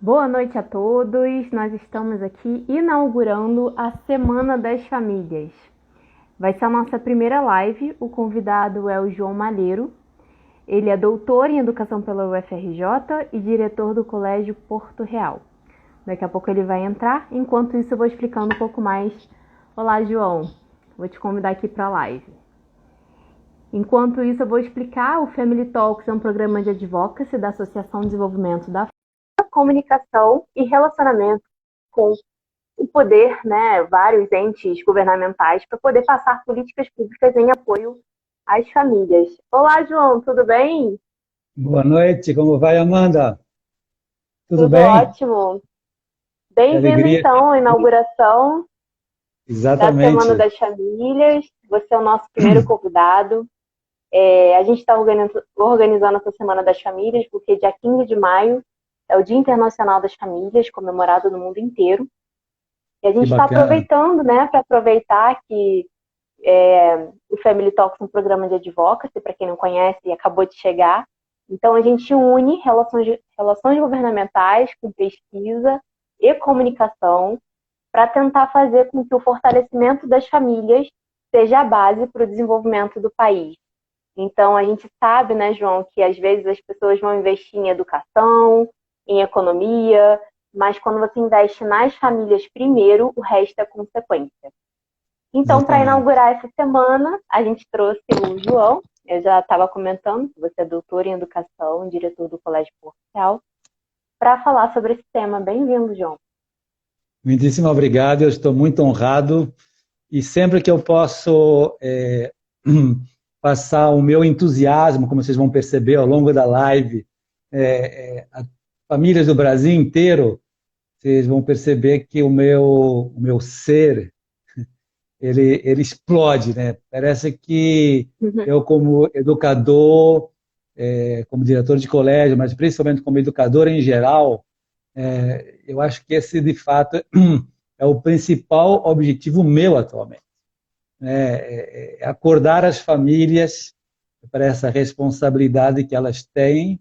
Boa noite a todos. Nós estamos aqui inaugurando a Semana das Famílias. Vai ser a nossa primeira live. O convidado é o João Malheiro. Ele é doutor em Educação pela UFRJ e diretor do Colégio Porto Real. Daqui a pouco ele vai entrar. Enquanto isso, eu vou explicando um pouco mais. Olá, João. Vou te convidar aqui para a live. Enquanto isso, eu vou explicar. O Family Talks é um programa de advocacy da Associação de Desenvolvimento da Comunicação e relacionamento com o poder, né, vários entes governamentais para poder passar políticas públicas em apoio às famílias. Olá, João, tudo bem? Boa noite, como vai, Amanda? Tudo Tudo bem? ótimo. Que Bem-vindo, alegria. então, à inauguração da Semana Exatamente. das Famílias. Você é o nosso primeiro convidado. A gente está organizando essa Semana das Famílias porque dia 15 de maio é o Dia Internacional das Famílias, comemorado no mundo inteiro. E a Que gente está bacana. aproveitando, né, para aproveitar que o Family Talks é um programa de advocacy, para quem não conhece e acabou de chegar. Então, a gente une relações governamentais com pesquisa e comunicação para tentar fazer com que o fortalecimento das famílias seja a base para o desenvolvimento do país. Então, a gente sabe, né, João, que às vezes as pessoas vão investir em educação, em economia, mas quando você investe nas famílias primeiro, o resto é consequência. Então, para Exatamente. inaugurar essa semana, a gente trouxe o João. Eu já estava comentando que você é doutor em educação, diretor do Colégio Portugal, para falar sobre esse tema. Bem-vindo, João. Muitíssimo obrigado, eu estou muito honrado e sempre que eu posso passar o meu entusiasmo, como vocês vão perceber ao longo da live, a famílias do Brasil inteiro, vocês vão perceber que o meu ser ele explode, né? Parece que eu, como educador, como diretor de colégio, mas principalmente como educador em geral, eu acho que esse, de fato, é o principal objetivo meu atualmente. É acordar as famílias para essa responsabilidade que elas têm,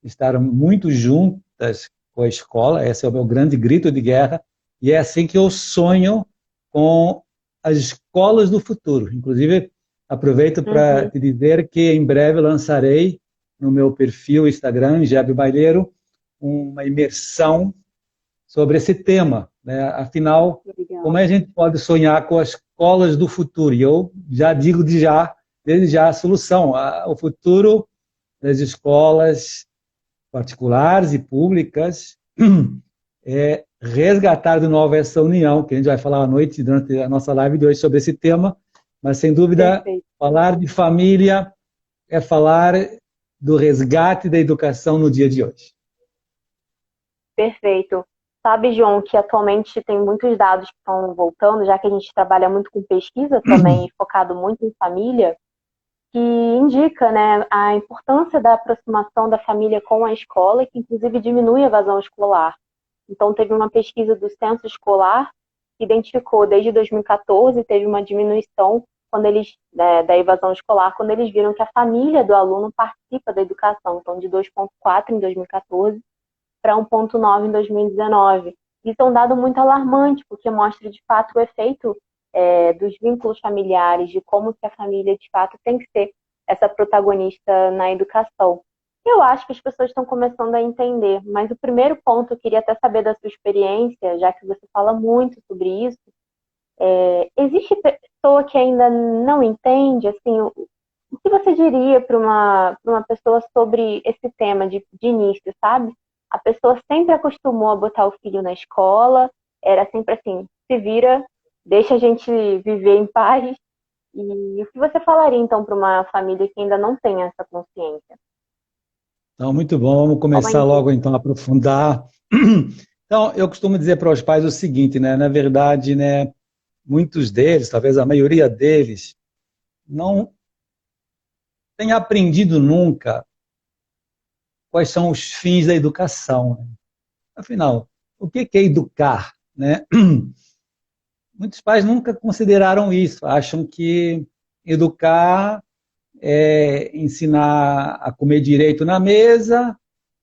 estar muito juntas com a escola, esse é o meu grande grito de guerra, e é assim que eu sonho com as escolas do futuro. Inclusive, aproveito para Uhum. te dizer que em breve lançarei no meu perfil Instagram, Jeb Baileiro, uma imersão sobre esse tema, né? Afinal, como Legal. é que a gente pode sonhar com as escolas do futuro? E eu já digo desde já a solução. O futuro das escolas particulares e públicas é resgatar de novo essa união, que a gente vai falar à noite durante a nossa live de hoje sobre esse tema, mas sem dúvida Perfeito. falar de família é falar do resgate da educação no dia de hoje. Perfeito. Sabe, João, que atualmente tem muitos dados que estão voltando, já que a gente trabalha muito com pesquisa também, focado muito em família, que indica, né, a importância da aproximação da família com a escola, que inclusive diminui a evasão escolar. Então, teve uma pesquisa do Censo Escolar que identificou desde 2014 teve uma diminuição quando da evasão escolar, quando eles viram que a família do aluno participa da educação, então de 2,4 em 2014 para 1,9 em 2019. Isso é um dado muito alarmante, porque mostra de fato o efeito dos vínculos familiares, de como que a família de fato tem que ser essa protagonista na educação. Eu acho que as pessoas estão começando a entender, mas o primeiro ponto eu queria até saber da sua experiência, já que você fala muito sobre isso. Existe pessoa que ainda não entende, assim, o que você diria para uma pessoa sobre esse tema de início, sabe? A pessoa sempre acostumou a botar o filho na escola, era sempre assim, se vira, deixa a gente viver em paz. E o que você falaria, então, para uma família que ainda não tem essa consciência? Então, muito bom, vamos Qual a começar logo indicação? então a aprofundar. Então, eu costumo dizer para os pais o seguinte, né? Na verdade, né, muitos deles, talvez a maioria deles, não tem aprendido nunca quais são os fins da educação, né? Afinal, o que é educar, né? Muitos pais nunca consideraram isso, acham que educar é ensinar a comer direito na mesa,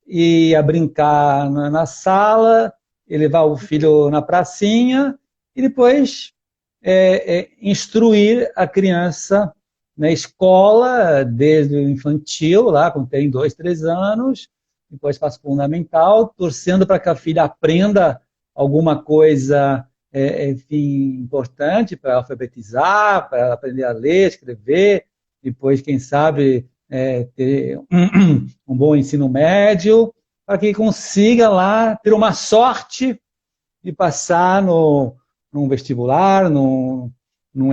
ia brincar na sala, ia levar o filho na pracinha e depois instruir a criança na escola, desde o infantil, lá quando tem 2, 3 anos, depois faz fundamental, torcendo para que a filha aprenda alguma coisa, enfim, importante para alfabetizar, para aprender a ler, escrever, depois, quem sabe, ter um bom ensino médio, para que consiga lá ter uma sorte de passar num vestibular, num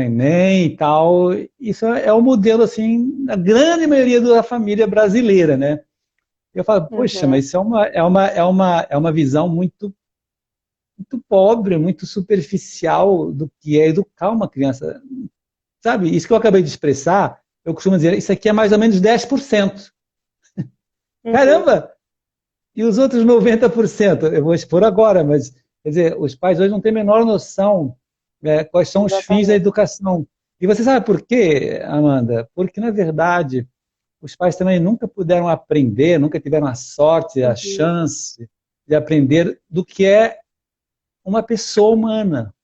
Enem e tal. Isso é o modelo, assim, da grande maioria da família brasileira, né? Eu falo, poxa, mas isso é uma visão muito, muito pobre, muito superficial do que é educar uma criança. Sabe, isso que eu acabei de expressar, eu costumo dizer, isso aqui é mais ou menos 10%. Caramba! E os outros 90%? Eu vou expor agora, mas, quer dizer, os pais hoje não têm a menor noção quais são os fins da educação. E você sabe por quê, Amanda? Porque, na verdade, os pais também nunca puderam aprender, nunca tiveram a sorte, a chance de aprender do que é uma pessoa humana.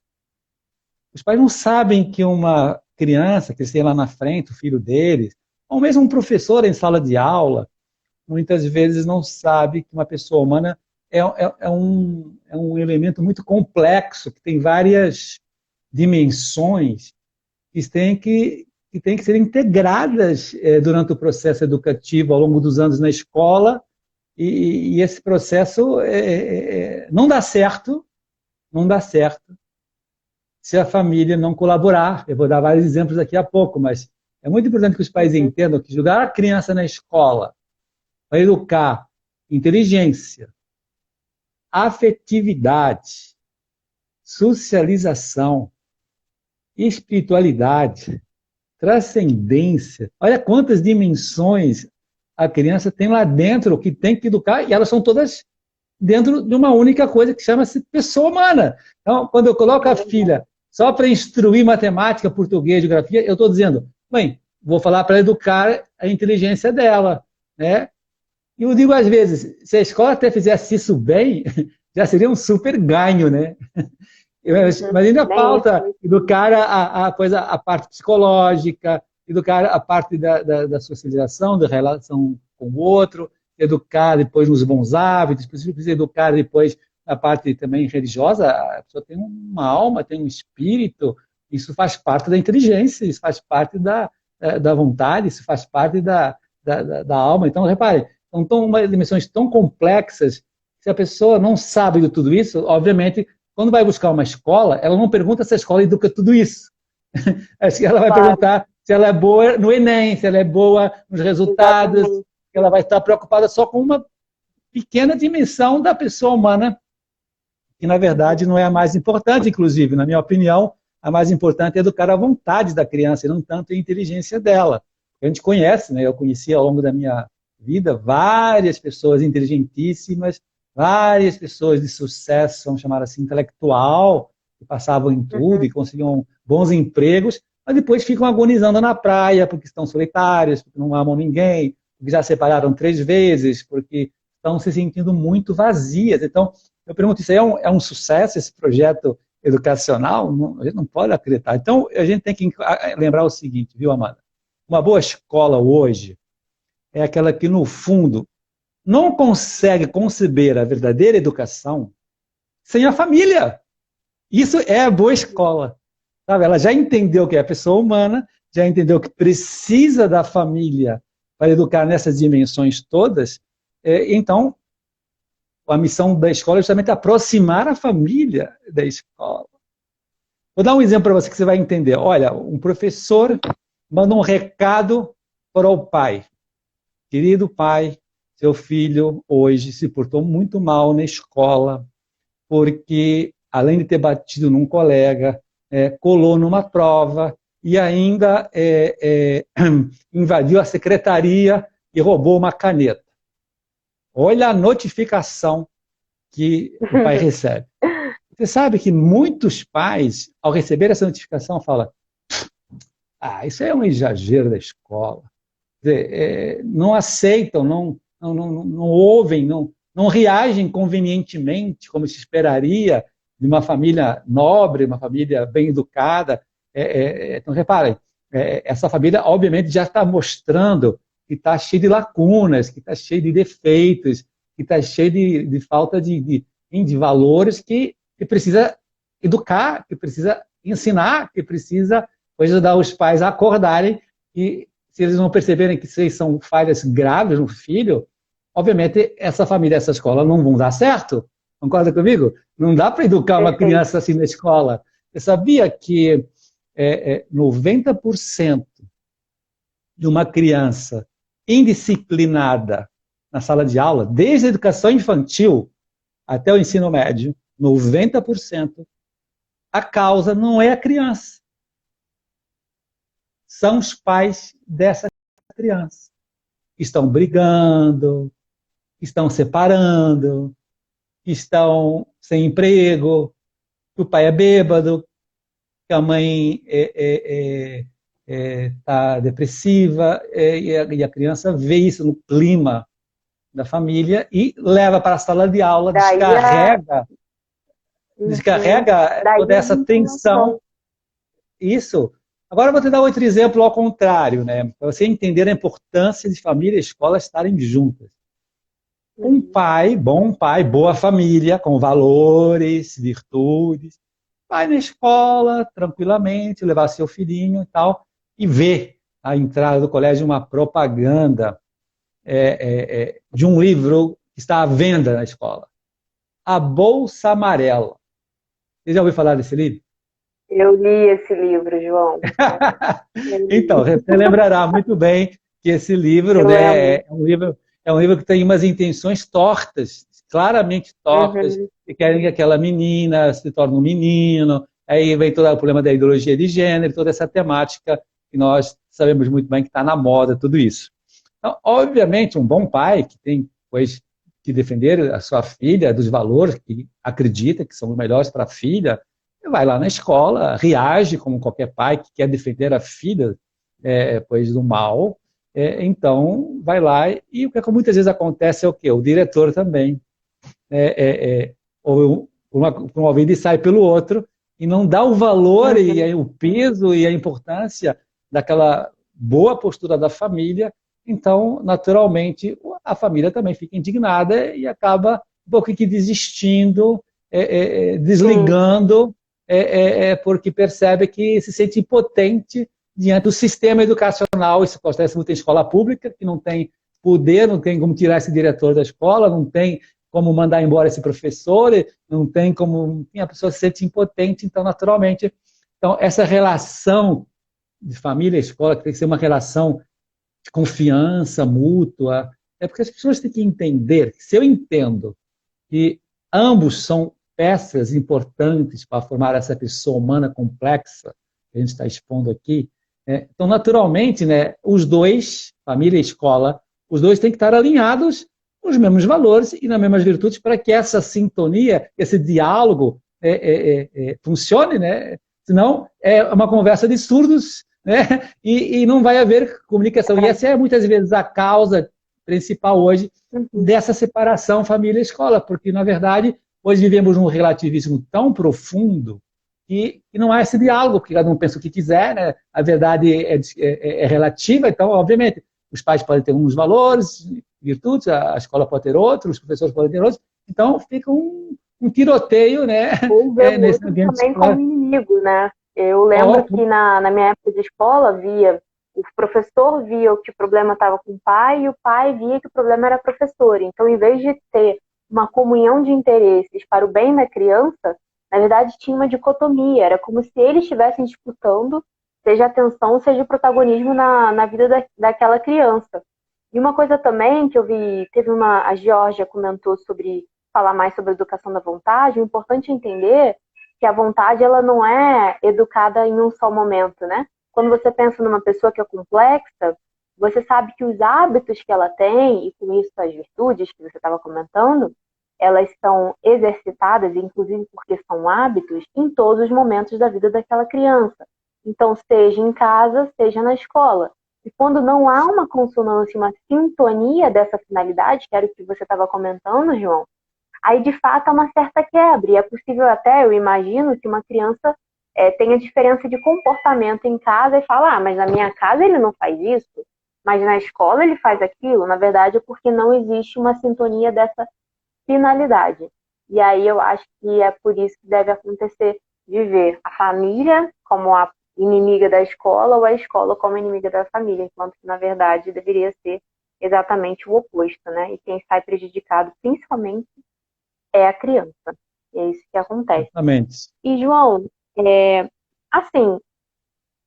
Os pais não sabem que uma criança que esteja lá na frente, o filho deles, ou mesmo um professor em sala de aula, muitas vezes não sabe que uma pessoa humana é um elemento muito complexo, que tem várias dimensões que têm que ser integradas durante o processo educativo ao longo dos anos na escola, e esse processo não dá certo se a família não colaborar. Eu vou dar vários exemplos daqui a pouco, mas é muito importante que os pais entendam que jogar a criança na escola para educar inteligência, afetividade, socialização, espiritualidade, transcendência. Olha quantas dimensões a criança tem lá dentro que tem que educar, e elas são todas dentro de uma única coisa que chama-se pessoa humana. Então, quando eu coloco a filha só para instruir matemática, português, geografia, eu estou dizendo, mãe, vou falar para educar a inteligência dela, né? E eu digo às vezes, se a escola até fizesse isso bem, já seria um super ganho, né? Mas ainda falta educar a parte psicológica, educar a parte da socialização, da relação com o outro, educar depois nos bons hábitos, precisa educar depois na parte também religiosa. A pessoa tem uma alma, tem um espírito, isso faz parte da inteligência, isso faz parte da vontade, isso faz parte da alma. Então, repare, são dimensões tão complexas, se a pessoa não sabe de tudo isso, obviamente, quando vai buscar uma escola, ela não pergunta se a escola educa tudo isso. Acho que ela vai perguntar se ela é boa no Enem, se ela é boa nos resultados, que ela vai estar preocupada só com uma pequena dimensão da pessoa humana, que na verdade não é a mais importante, inclusive, na minha opinião, a mais importante é educar a vontade da criança e não tanto a inteligência dela. A gente conhece, né? Eu conheci ao longo da minha vida várias pessoas inteligentíssimas, várias pessoas de sucesso, vamos chamar assim, intelectual, que passavam em tudo e conseguiam bons empregos, mas depois ficam agonizando na praia porque estão solitários, porque não amam ninguém, porque já separaram 3 vezes, porque estão se sentindo muito vazias. Então, eu pergunto, isso aí é um sucesso, esse projeto educacional? Não, a gente não pode acreditar. Então, a gente tem que lembrar o seguinte, viu, Amanda? Uma boa escola hoje é aquela que, no fundo, não consegue conceber a verdadeira educação sem a família. Isso é a boa escola. Sabe? Ela já entendeu que é a pessoa humana, já entendeu que precisa da família para educar nessas dimensões todas. Então, a missão da escola é justamente aproximar a família da escola. Vou dar um exemplo para você que você vai entender. Olha, um professor manda um recado para o pai. Querido pai, seu filho hoje se portou muito mal na escola, porque, além de ter batido num colega, colou numa prova e ainda invadiu a secretaria e roubou uma caneta. Olha a notificação que o pai recebe. Você sabe que muitos pais, ao receber essa notificação, falam: isso é um exagero da escola. Quer dizer, não aceitam, não não ouvem, não reagem convenientemente, como se esperaria de uma família nobre, uma família bem educada. Então, reparem, essa família, obviamente, já está mostrando que está cheia de lacunas, que está cheia de defeitos, que está cheia de falta de valores que precisa educar, que precisa ensinar, que precisa ajudar os pais a acordarem e se eles não perceberem que isso são falhas graves no filho, obviamente essa família, essa escola não vão dar certo. Concorda comigo? Não dá para educar uma criança assim na escola. Você sabia que 90% de uma criança indisciplinada na sala de aula, desde a educação infantil até o ensino médio, 90%, a causa não é a criança. São os pais dessa criança. Estão brigando, estão separando, estão sem emprego, que o pai é bêbado, que a mãe está depressiva, e a criança vê isso no clima da família e leva para a sala de aula, descarrega toda essa tensão. Isso. Agora eu vou te dar outro exemplo ao contrário, né? Para você entender a importância de família e escola estarem juntas. Um pai, bom pai, boa família, com valores, virtudes, vai na escola tranquilamente, levar seu filhinho e tal, e vê a entrada do colégio uma propaganda de um livro que está à venda na escola. A Bolsa Amarela. Você já ouviu falar desse livro? Eu li esse livro, João. Então, você lembrará muito bem que esse livro, né, é um livro que tem umas intenções tortas, claramente tortas, que querem que aquela menina se torne um menino, aí vem todo o problema da ideologia de gênero, toda essa temática que nós sabemos muito bem que está na moda, tudo isso. Então, obviamente, um bom pai que tem, pois, que defender a sua filha dos valores que acredita que são os melhores para a filha, vai lá na escola, reage como qualquer pai que quer defender a filha pois, do mal, então vai lá e o que muitas vezes acontece é o quê? O diretor também, ou por uma vez ele sai pelo outro e não dá o valor e o peso e a importância daquela boa postura da família, então, naturalmente, a família também fica indignada e acaba um pouco que desistindo, desligando, porque percebe que se sente impotente diante do sistema educacional. Isso acontece muito em escola pública, que não tem poder, não tem como tirar esse diretor da escola, não tem como mandar embora esse professor, não tem como... a pessoa se sente impotente, então, naturalmente... Então, essa relação de família e escola, que tem que ser uma relação de confiança mútua, porque as pessoas têm que entender, que se eu entendo que ambos são peças importantes para formar essa pessoa humana complexa que a gente está expondo aqui, então, naturalmente, né, os dois, família e escola, os dois têm que estar alinhados com os mesmos valores e nas mesmas virtudes para que essa sintonia, esse diálogo funcione, né? Senão é uma conversa de surdos, né? E não vai haver comunicação. E essa é muitas vezes a causa principal hoje dessa separação família-escola, porque, na verdade, hoje vivemos num relativismo tão profundo que não há esse diálogo, porque cada um pensa o que quiser, né? A verdade é relativa, então, obviamente, os pais podem ter uns valores, virtudes, a escola pode ter outros, os professores podem ter outros, então fica um tiroteio, né? Nesse ambiente também como inimigo, né? Eu lembro que na minha época de escola o professor via que o problema estava com o pai e o pai via que o problema era professor. Então, em vez de ter uma comunhão de interesses para o bem da criança, na verdade tinha uma dicotomia. Era como se eles estivessem disputando, seja atenção, seja protagonismo na vida daquela criança. E uma coisa também que eu vi, a Georgia comentou falar mais sobre a educação da vontade. O importante é entender que a vontade ela não é educada em um só momento, né? Quando você pensa numa pessoa que é complexa, você sabe que os hábitos que ela tem, e com isso as virtudes que você estava comentando, elas são exercitadas, inclusive porque são hábitos, em todos os momentos da vida daquela criança. Então, seja em casa, seja na escola. E quando não há uma consonância, uma sintonia dessa finalidade, que era o que você estava comentando, João, aí de fato há uma certa quebra. E é possível até, eu imagino, que uma criança tenha diferença de comportamento em casa e fala, mas na minha casa ele não faz isso, mas na escola ele faz aquilo. Na verdade, é porque não existe uma sintonia dessa finalidade. E aí eu acho que é por isso que deve acontecer de ver a família como a inimiga da escola ou a escola como inimiga da família, enquanto que, na verdade, deveria ser exatamente o oposto, né? E quem sai prejudicado, principalmente, é a criança. E é isso que acontece. Exatamente. E, João, assim,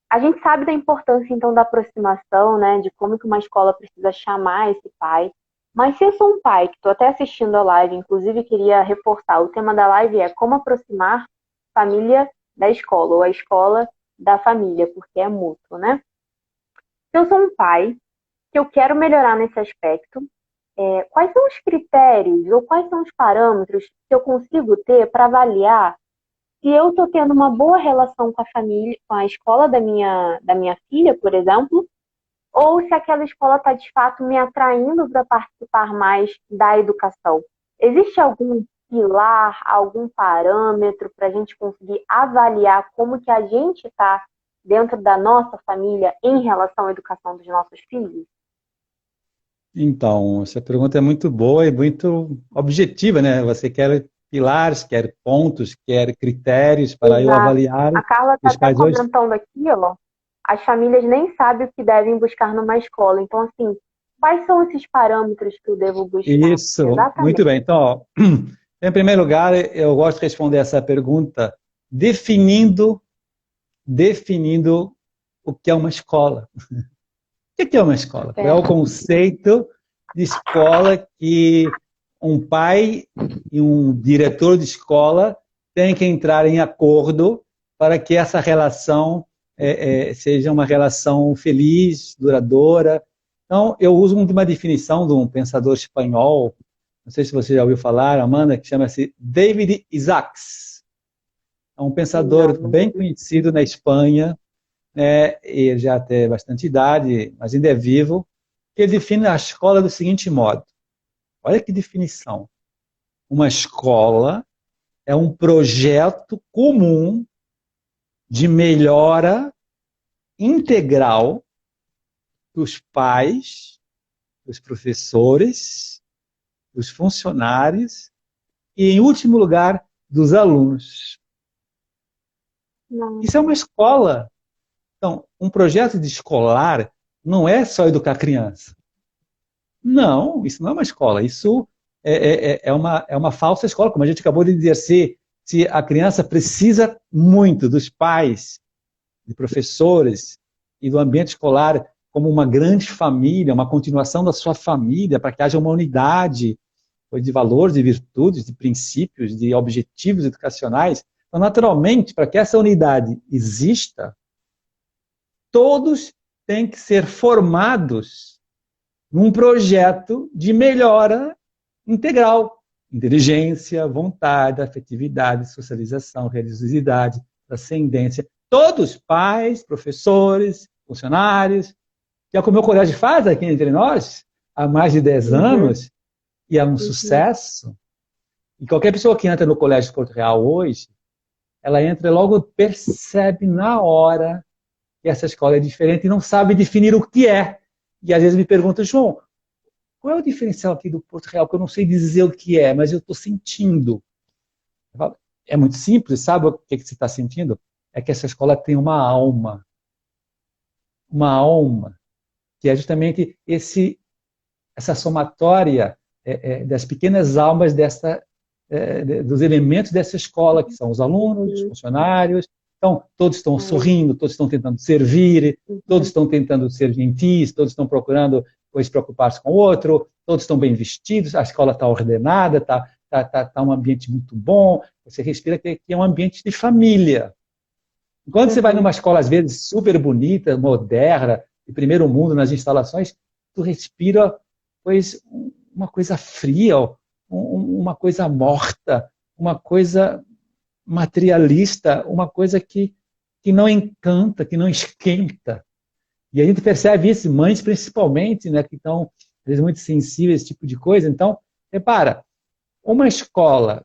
a gente sabe da importância, então, da aproximação, né? De como que uma escola precisa chamar esse pai. Mas se eu sou um pai que estou até assistindo a live, inclusive queria reforçar, o tema da live é como aproximar família da escola, ou a escola da família, porque é mútuo, né? Se eu sou um pai que eu quero melhorar nesse aspecto, quais são os critérios ou quais são os parâmetros que eu consigo ter para avaliar se eu estou tendo uma boa relação com a família, com a escola da minha filha, por exemplo, ou se aquela escola está de fato me atraindo para participar mais da educação? Existe algum pilar, algum parâmetro para a gente conseguir avaliar como que a gente está dentro da nossa família em relação à educação dos nossos filhos? Então, essa pergunta é muito boa e muito objetiva, né? Você quer pilares, quer pontos, quer critérios para eu Exato. avaliar A Carla está os até pais hoje? comentando aqui, ó, as famílias nem sabem o que devem buscar numa escola. Então, assim, quais são esses parâmetros que eu devo buscar? Isso, muito Exatamente. bem. Então, ó, em primeiro lugar, eu gosto de responder essa pergunta definindo o que é uma escola. O que é uma escola? Qual é o Certo. conceito de escola que um pai e um diretor de escola têm que entrar em acordo para que essa relação seja uma relação feliz, duradoura? Então, eu uso uma definição de um pensador espanhol, não sei se você já ouviu falar, Amanda, que chama-se David Isaacs. É um Não, pensador nunca bem vi. conhecido na Espanha, ele já tem bastante idade, mas ainda é vivo, que ele define a escola do seguinte modo. Olha que definição. Uma escola é um projeto comum de melhora integral dos pais, dos professores, dos funcionários e, em último lugar, dos alunos. Não. Isso é uma escola. Então, um projeto de escolar não é só educar criança. Não, isso não é uma escola. Isso é uma falsa escola, como a gente acabou de dizer. Se a criança precisa muito dos pais, de professores e do ambiente escolar como uma grande família, uma continuação da sua família, para que haja uma unidade de valores, de virtudes, de princípios, de objetivos educacionais. Então, naturalmente, para que essa unidade exista, todos têm que ser formados num projeto de melhora integral. Inteligência, vontade, afetividade, socialização, religiosidade, transcendência. Todos, pais, professores, funcionários, que é o que o meu colégio faz aqui entre nós, há mais de 10 Uhum, anos, e é um uhum. sucesso. E qualquer pessoa que entra no Colégio de Porto Real hoje, ela entra e logo percebe na hora que essa escola é diferente e não sabe definir o que é. E às vezes me pergunta, João, qual é o diferencial aqui do Porto Real? Que eu não sei dizer o que é, mas eu estou sentindo. Eu falo, é muito simples, sabe o que você está sentindo? É que essa escola tem uma alma, que é justamente essa somatória das pequenas almas dos elementos dessa escola, que são os alunos, os Uhum, funcionários. Então, todos estão é sorrindo, todos estão tentando servir, todos uhum, estão tentando ser gentis, todos estão procurando se preocupar-se com o outro, todos estão bem vestidos, a escola está ordenada, está um ambiente muito bom, você respira que é um ambiente de família. Quando você vai uhum, numa escola, às vezes, super bonita, moderna, de primeiro mundo nas instalações, tu respira, pois, uma coisa fria, uma coisa morta, uma coisa materialista, uma coisa que não encanta, que não esquenta. E a gente percebe isso, mães principalmente, né, que estão, às vezes, muito sensíveis a esse tipo de coisa. Então, repara, uma escola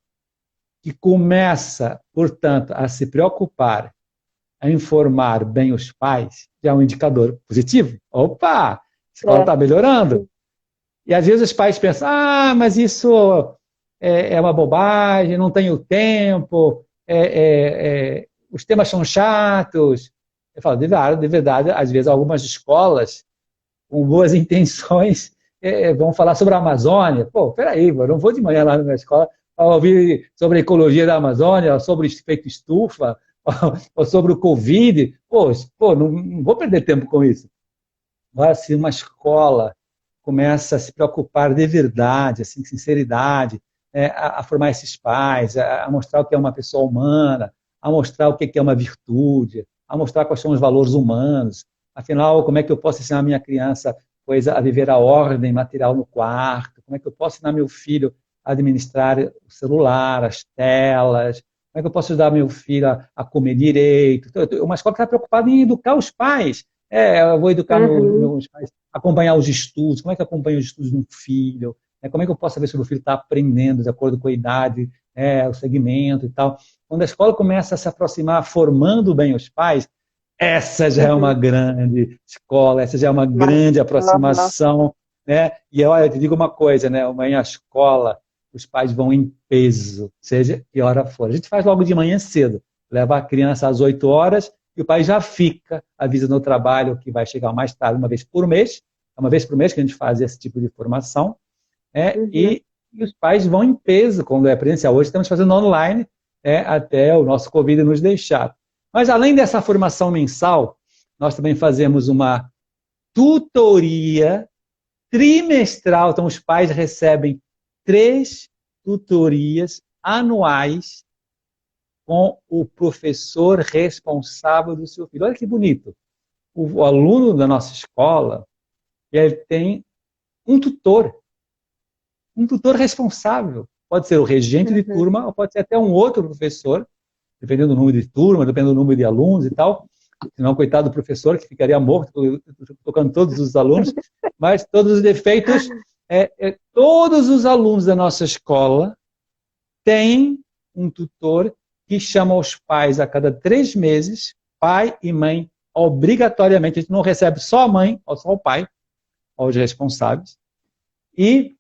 que começa, portanto, a se preocupar, a informar bem os pais, já é um indicador positivo. Opa, a escola está melhorando. E às vezes os pais pensam, mas isso é uma bobagem, não tenho tempo, os temas são chatos. Eu falo, de verdade, às vezes algumas escolas, com boas intenções, vão falar sobre a Amazônia. Pô, peraí, eu não vou de manhã lá na minha escola para ouvir sobre a ecologia da Amazônia, sobre o efeito estufa, ou sobre o Covid. Pô, não vou perder tempo com isso. Agora, se uma escola começa a se preocupar de verdade, assim, sinceridade, a formar esses pais, a mostrar o que é uma pessoa humana, a mostrar o que é uma virtude, a mostrar quais são os valores humanos. Afinal, como é que eu posso ensinar a minha criança a viver a ordem material no quarto? Como é que eu posso ensinar meu filho a administrar o celular, as telas? Como é que eu posso ajudar meu filho a comer direito? Então, uma escola que está preocupada em educar os pais. Eu vou educar meus pais, acompanhar os estudos. Como é que eu acompanho os estudos de um filho? Como é que eu posso saber se o meu filho está aprendendo de acordo com a idade, o segmento e tal? Quando a escola começa a se aproximar, formando bem os pais, essa já é uma grande escola, essa já é uma grande aproximação, né? E olha, eu te digo uma coisa, né? Amanhã a escola, os pais vão em peso, seja que hora for. A gente faz logo de manhã cedo, leva a criança às 8 horas e o pai já fica, avisa no trabalho que vai chegar mais tarde, uma vez por mês, é uma vez por mês que a gente faz esse tipo de formação, e os pais vão em peso quando é presencial. Hoje estamos fazendo online, até o nosso Covid nos deixar. Mas além dessa formação mensal, nós também fazemos uma tutoria trimestral. Então, os pais recebem 3 tutorias anuais com o professor responsável do seu filho. Olha que bonito. O aluno da nossa escola, ele tem um tutor responsável. Pode ser o regente de turma, ou pode ser até um outro professor, dependendo do número de turma, dependendo do número de alunos e tal. Senão, coitado do professor, que ficaria morto, tocando todos os alunos. Mas todos os defeitos, todos os alunos da nossa escola têm um tutor que chama os pais a cada 3 meses, pai e mãe, obrigatoriamente. A gente não recebe só a mãe, ou só o pai, ou os responsáveis. E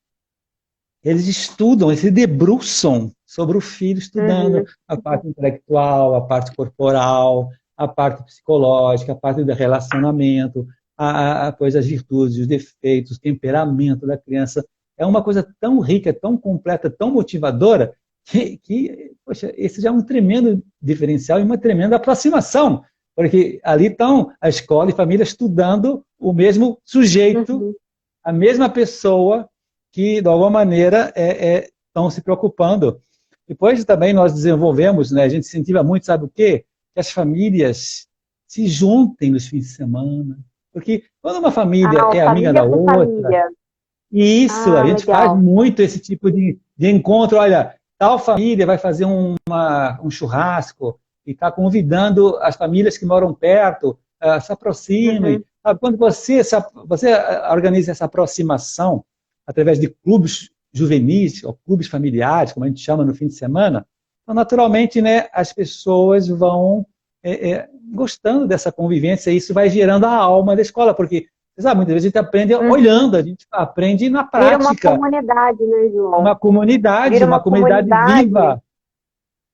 eles estudam, eles se debruçam sobre o filho, estudando a parte intelectual, a parte corporal, a parte psicológica, a parte do relacionamento, as virtudes, os defeitos, o temperamento da criança. É uma coisa tão rica, tão completa, tão motivadora, que poxa, esse já é um tremendo diferencial e uma tremenda aproximação, porque ali estão a escola e a família estudando o mesmo sujeito, a mesma pessoa, que, de alguma maneira, estão se preocupando. Depois também nós desenvolvemos, né, a gente incentiva muito, sabe o quê? Que as famílias se juntem nos fins de semana. Porque quando uma família é amiga da outra, isso, a gente faz muito esse tipo de encontro. Olha, tal família vai fazer um churrasco e está convidando as famílias que moram perto, se aproximem. Quando você organiza essa aproximação, através de clubes juvenis, ou clubes familiares, como a gente chama no fim de semana, então, naturalmente, né, as pessoas vão gostando dessa convivência, e isso vai gerando a alma da escola, porque, sabe, muitas vezes a gente aprende olhando, a gente aprende na prática. Vira uma comunidade, né, João? Uma comunidade viva.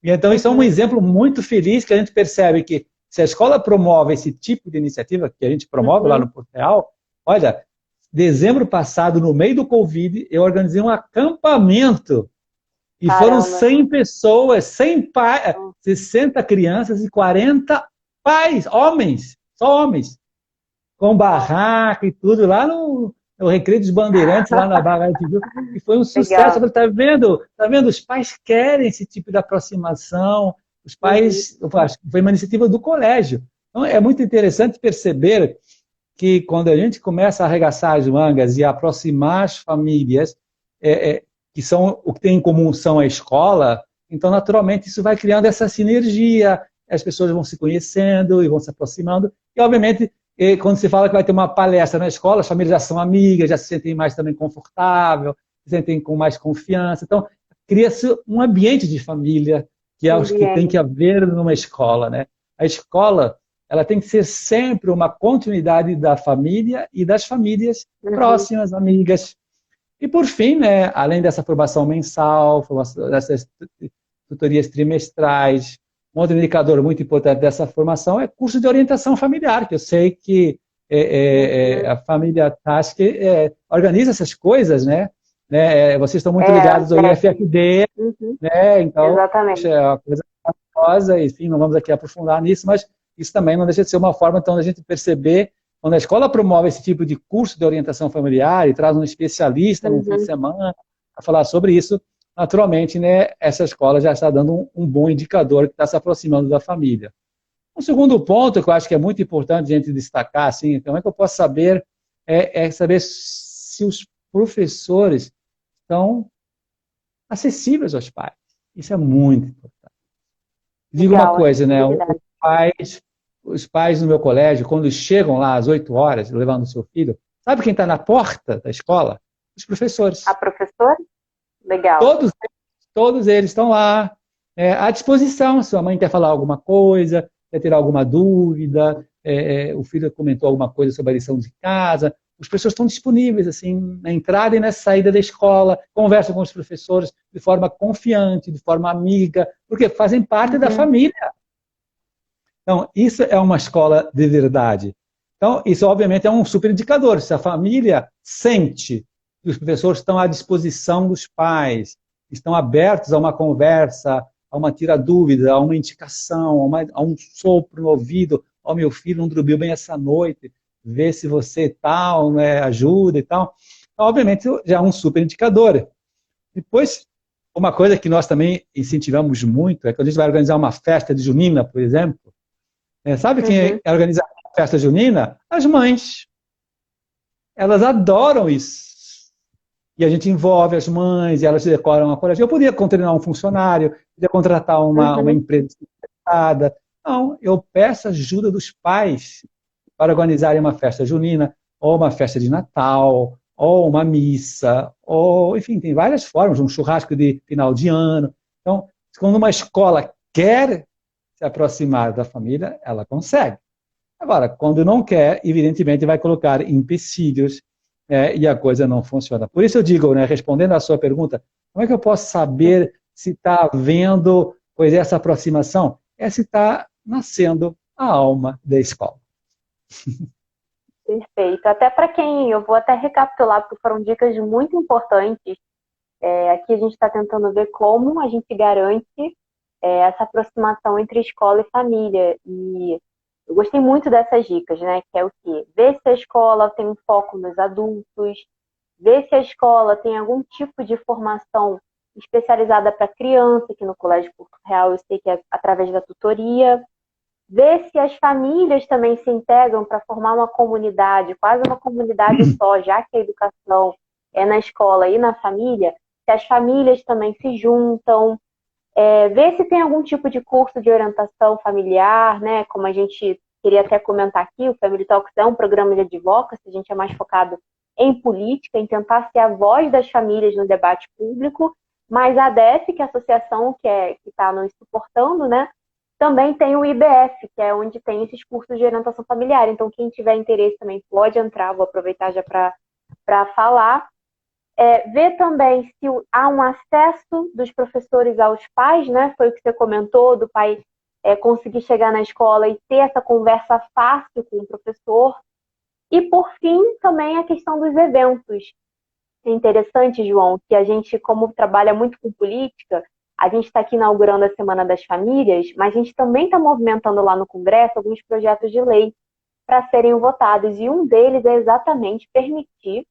E então, isso é um exemplo muito feliz que a gente percebe que, se a escola promove esse tipo de iniciativa, que a gente promove lá no Porto Real, olha, dezembro passado, no meio do Covid, eu organizei um acampamento. E foram 100 pessoas, 100 pais, 60 crianças e 40 pais, homens, só homens, com barraca e tudo, lá no Recreio dos Bandeirantes, lá na Barra de Tijuca. E foi um sucesso. Está vendo? Tá vendo? Os pais querem esse tipo de aproximação. Os pais, foi uma iniciativa do colégio. Então, é muito interessante perceber que quando a gente começa a arregaçar as mangas e a aproximar as famílias, que são o que tem em comum são a escola, então naturalmente isso vai criando essa sinergia, as pessoas vão se conhecendo e vão se aproximando, e obviamente E quando se fala que vai ter uma palestra na escola, as famílias já são amigas, já se sentem mais também confortável, se sentem com mais confiança. Então, cria-se um ambiente de família, que é o que tem que haver numa escola, né? A escola, ela tem que ser sempre uma continuidade da família e das famílias próximas, amigas. E, por fim, né, além dessa formação mensal, dessas tutorias trimestrais, um outro indicador muito importante dessa formação é curso de orientação familiar, que eu sei que a família Task organiza essas coisas, né? Vocês estão muito ligados ao IFFD, né? Então, é uma coisa maravilhosa, enfim, não vamos aqui aprofundar nisso, mas isso também não deixa de ser uma forma, então, da gente perceber, quando a escola promove esse tipo de curso de orientação familiar e traz um especialista no fim de semana para falar sobre isso, naturalmente, né, essa escola já está dando um bom indicador que está se aproximando da família. Um segundo ponto que eu acho que é muito importante a gente destacar, assim, como é que eu posso saber, saber se os professores estão acessíveis aos pais. Isso é muito importante. Digo uma coisa, né, os pais no meu colégio, quando chegam lá às 8 horas, levando o seu filho, sabe quem está na porta da escola? Os professores. A professora? Legal. Todos eles estão lá à disposição. Se a mãe quer falar alguma coisa, quer ter alguma dúvida, o filho comentou alguma coisa sobre a lição de casa, os professores estão disponíveis assim, na entrada e na saída da escola, conversam com os professores de forma confiante, de forma amiga, porque fazem parte da família. Então, isso é uma escola de verdade. Então, isso obviamente é um super indicador. Se a família sente que os professores estão à disposição dos pais, estão abertos a uma conversa, a uma tira-dúvida, a uma indicação, a um sopro no ouvido, ó, meu filho não dormiu bem essa noite, vê se você tal, né, ajuda e tal. Então, obviamente, já é um super indicador. Depois, uma coisa que nós também incentivamos muito é quando a gente vai organizar uma festa de junina, por exemplo, sabe quem organiza a festa junina? As mães. Elas adoram isso. E a gente envolve as mães, e elas decoram a colégio. Eu podia contratar um funcionário, podia contratar uma empresa especializada. Não, eu peço ajuda dos pais para organizarem uma festa junina, ou uma festa de Natal, ou uma missa, ou, enfim, tem várias formas, um churrasco de final de ano. Então, quando uma escola quer se aproximar da família, ela consegue. Agora, quando não quer, evidentemente vai colocar empecilhos e a coisa não funciona. Por isso eu digo, né, respondendo à sua pergunta, como é que eu posso saber se está havendo essa aproximação? É se está nascendo a alma da escola. Perfeito. Até para quem, eu vou até recapitular, porque foram dicas muito importantes. Aqui a gente está tentando ver como a gente garante essa aproximação entre escola e família. E eu gostei muito dessas dicas, né? Que é o quê? Ver se a escola tem um foco nos adultos, ver se a escola tem algum tipo de formação especializada para criança, que no Colégio Porto Real eu sei que é através da tutoria. Ver se as famílias também se integram para formar uma comunidade, quase uma comunidade só, já que a educação é na escola e na família, se as famílias também se juntam. Ver se tem algum tipo de curso de orientação familiar, né? Como a gente queria até comentar aqui, o Family Talks é um programa de advocacy, a gente é mais focado em política, em tentar ser a voz das famílias no debate público, mas a ADEF, que é a associação que está nos suportando, né? Também tem o IBF, que é onde tem esses cursos de orientação familiar. Então, quem tiver interesse também pode entrar, vou aproveitar já para falar. Ver também se há um acesso dos professores aos pais, né? Foi o que você comentou, do pai conseguir chegar na escola e ter essa conversa fácil com o professor. E, por fim, também a questão dos eventos. É interessante, João, que a gente, como trabalha muito com política, a gente está aqui inaugurando a Semana das Famílias, mas a gente também está movimentando lá no Congresso alguns projetos de lei para serem votados. E um deles é exatamente permitir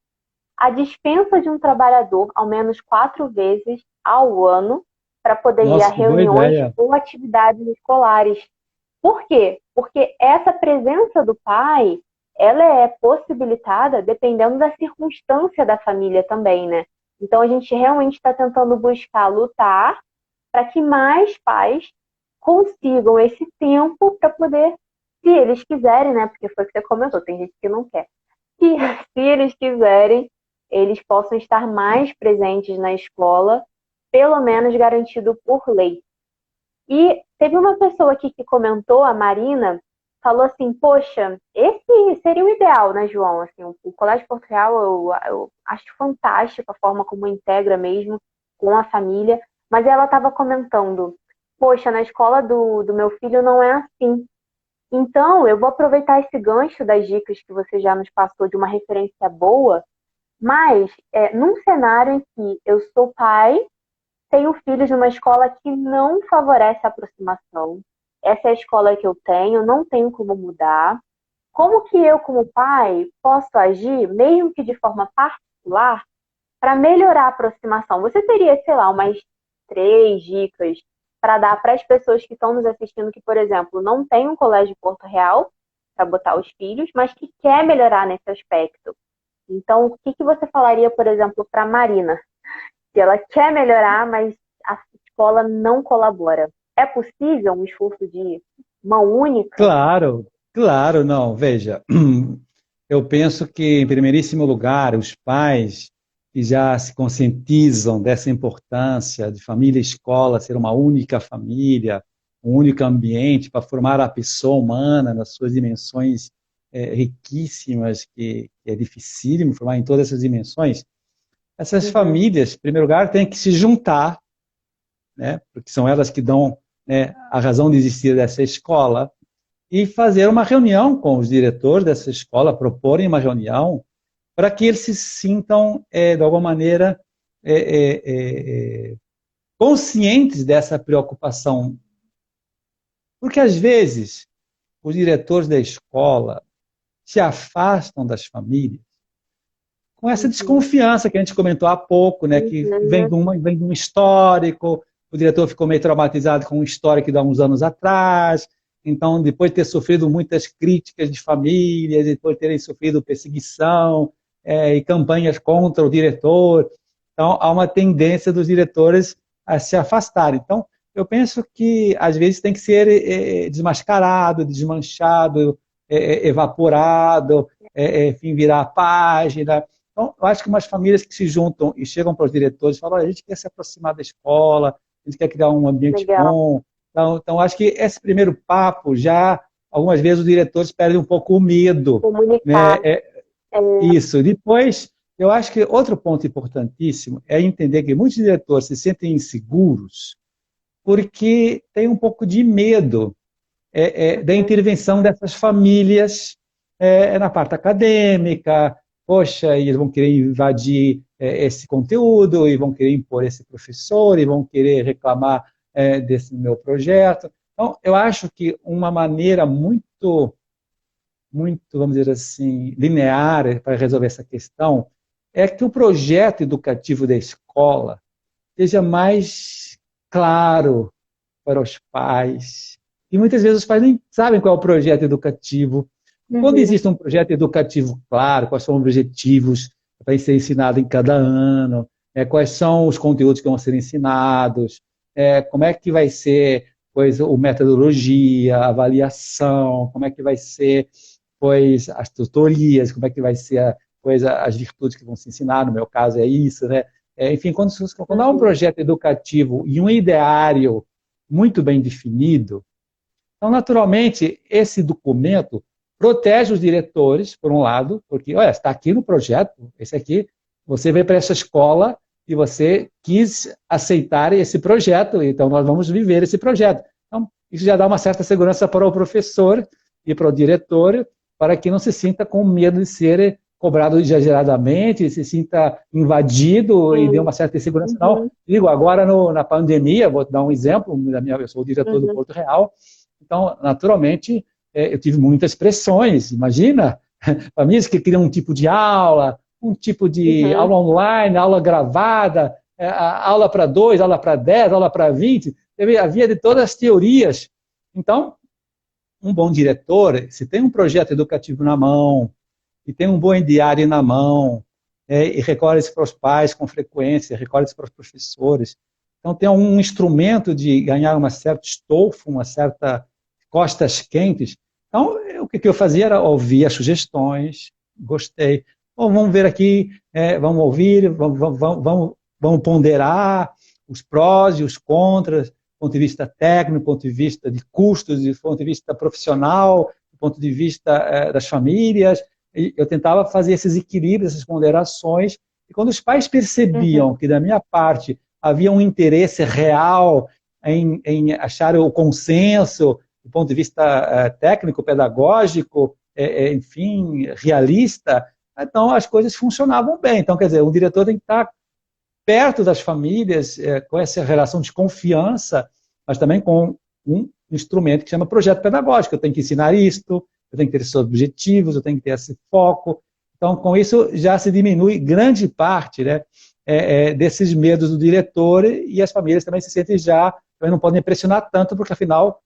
a dispensa de um trabalhador ao menos 4 vezes ao ano para poder ir a reuniões ou atividades escolares. Por quê? Porque essa presença do pai, ela é possibilitada dependendo da circunstância da família também, né? Então, a gente realmente está tentando buscar lutar para que mais pais consigam esse tempo para poder se eles quiserem, né? Porque foi o que você comentou, tem gente que não quer. Que se eles quiserem, eles possam estar mais presentes na escola, pelo menos garantido por lei. E teve uma pessoa aqui que comentou, a Marina, falou assim, poxa, esse seria o ideal, né, João? Assim, o Colégio Porto Real, eu acho fantástico a forma como integra mesmo com a família, mas ela estava comentando, poxa, na escola do meu filho não é assim. Então, eu vou aproveitar esse gancho das dicas que você já nos passou de uma referência boa, mas num cenário em que eu sou pai, tenho filhos numa escola que não favorece a aproximação. Essa é a escola que eu tenho, não tenho como mudar. Como que eu, como pai, posso agir, mesmo que de forma particular, para melhorar a aproximação? Você teria, sei lá, umas 3 dicas para dar para as pessoas que estão nos assistindo que, por exemplo, não tem um colégio em Porto Real para botar os filhos, mas que quer melhorar nesse aspecto. Então, o que que você falaria, por exemplo, para a Marina? Se ela quer melhorar, mas a escola não colabora. É possível um esforço de mão única? Claro, claro, não. Veja, eu penso que, em primeiríssimo lugar, os pais que já se conscientizam dessa importância de família e escola ser uma única família, um único ambiente para formar a pessoa humana nas suas dimensões riquíssimas, que é dificílimo formar em todas essas dimensões. Essas Uhum. famílias, em primeiro lugar, têm que se juntar, né, porque são elas que dão, né, a razão de existir dessa escola, e fazer uma reunião com os diretores dessa escola, proporem uma reunião para que eles se sintam, de alguma maneira, é, conscientes dessa preocupação. Porque, às vezes, os diretores da escola se afastam das famílias com essa Uhum. desconfiança que a gente comentou há pouco, né, que Uhum. vem de um histórico, o diretor ficou meio traumatizado com um histórico de há uns anos atrás, então, depois de ter sofrido muitas críticas de famílias, depois de terem sofrido perseguição e campanhas contra o diretor, então há uma tendência dos diretores a se afastarem. Então, eu penso que, às vezes, tem que ser desmascarado, desmanchado, evaporado, enfim, virar a página. Então, eu acho que umas famílias que se juntam e chegam para os diretores e falam, olha, a gente quer se aproximar da escola, a gente quer criar um ambiente Legal. bom. Então, acho que esse primeiro papo já, algumas vezes, os diretores perdem um pouco o medo, né? Comunicar. É, Isso. Depois, eu acho que outro ponto importantíssimo é entender que muitos diretores se sentem inseguros porque têm um pouco de medo da uhum. intervenção dessas famílias na parte acadêmica. Poxa, e eles vão querer invadir esse conteúdo, e vão querer impor esse professor, e vão querer reclamar desse meu projeto. Então, eu acho que uma maneira muito, vamos dizer assim, linear para resolver essa questão é que o projeto educativo da escola seja mais claro para os pais. E muitas vezes os pais nem sabem qual é o projeto educativo. Quando Uhum. existe um projeto educativo claro, quais são os objetivos para ser ensinado em cada ano, quais são os conteúdos que vão ser ensinados, como é que vai ser pois, a metodologia, a avaliação, como é que vai ser pois, as tutorias, como é que vai ser pois, as virtudes que vão se ensinar, no meu caso é isso, né? Enfim, quando há um Uhum. projeto educativo e um ideário muito bem definido, então, naturalmente, esse documento protege os diretores, por um lado, porque, olha, está aqui no projeto, esse aqui, você veio para essa escola e você quis aceitar esse projeto, então nós vamos viver esse projeto. Então, isso já dá uma certa segurança para o professor e para o diretor, para que não se sinta com medo de ser cobrado exageradamente, se sinta invadido e dê Sim. uma certa insegurança. Não, Uhum. digo, agora na pandemia, vou dar um exemplo, eu sou o diretor do Uhum. Porto Real, então, naturalmente, eu tive muitas pressões. Imagina, famílias que queriam um tipo de aula, um tipo de Uhum. aula online, aula gravada, aula para 2, aula para 10, aula para 20. Havia de todas as teorias. Então, um bom diretor, se tem um projeto educativo na mão, e tem um bom diário na mão, e recorre isso para os pais com frequência, recorre isso para os professores. Então, tem um instrumento de ganhar uma certa estofo, uma certa costas quentes, Então, o que eu fazia era ouvir as sugestões, gostei. Bom, vamos ver aqui, vamos ouvir, vamos ponderar os prós e os contras, do ponto de vista técnico, do ponto de vista de custos, do ponto de vista profissional, do ponto de vista das famílias. E eu tentava fazer esses equilíbrios, essas ponderações, e quando os pais percebiam que, da minha parte, havia um interesse real em achar o consenso, do ponto de vista técnico, pedagógico, enfim, realista, então as coisas funcionavam bem. Então, quer dizer, o diretor tem que estar perto das famílias, com essa relação de confiança, mas também com um instrumento que chama projeto pedagógico. Eu tenho que ensinar isto, eu tenho que ter esses objetivos, eu tenho que ter esse foco. Então, com isso, já se diminui grande parte, né, desses medos do diretor, e as famílias também se sentem também não podem pressionar tanto, porque, afinal,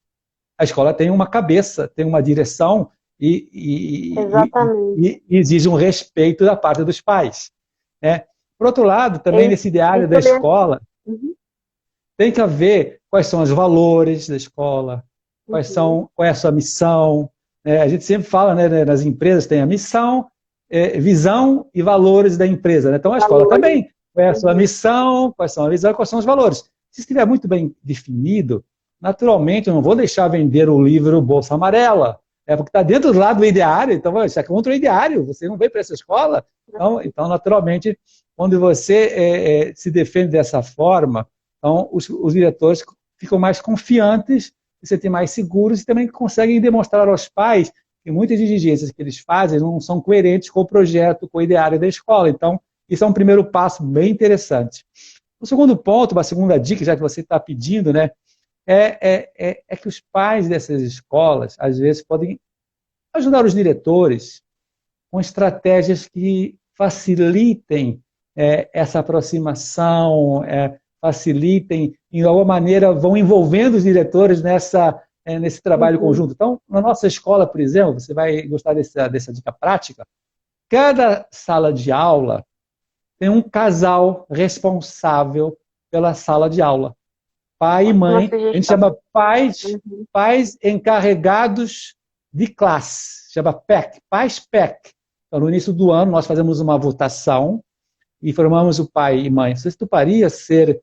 a escola tem uma cabeça, tem uma direção e exige um respeito da parte dos pais, né? Por outro lado, também nesse ideário da escola, tem que haver quais são os valores da escola, qual é a sua missão, né? A gente sempre fala, né, nas empresas tem a missão, visão e valores da empresa, né? Então a escola também, qual é a sua missão, quais são a visão e quais são os valores. Se estiver muito bem definido, naturalmente eu não vou deixar vender o livro Bolsa Amarela, porque está dentro do lado do ideário, então isso é contra o ideário, você não veio para essa escola. Então, naturalmente, quando você se defende dessa forma, então os diretores ficam mais confiantes, se sentem mais seguros e também conseguem demonstrar aos pais que muitas exigências que eles fazem não são coerentes com o projeto, com o ideário da escola. Então, isso é um primeiro passo bem interessante. O segundo ponto, uma segunda dica, já que você está pedindo, né, é que os pais dessas escolas, às vezes, podem ajudar os diretores com estratégias que facilitem essa aproximação, facilitem, de alguma maneira, vão envolvendo os diretores nesse trabalho conjunto. Então, na nossa escola, por exemplo, você vai gostar dessa dica prática, cada sala de aula tem um casal responsável pela sala de aula. Pai e mãe, a gente chama pais encarregados de classe, chama PEC, pais PEC. Então, no início do ano, nós fazemos uma votação e formamos o pai e mãe. Você toparia ser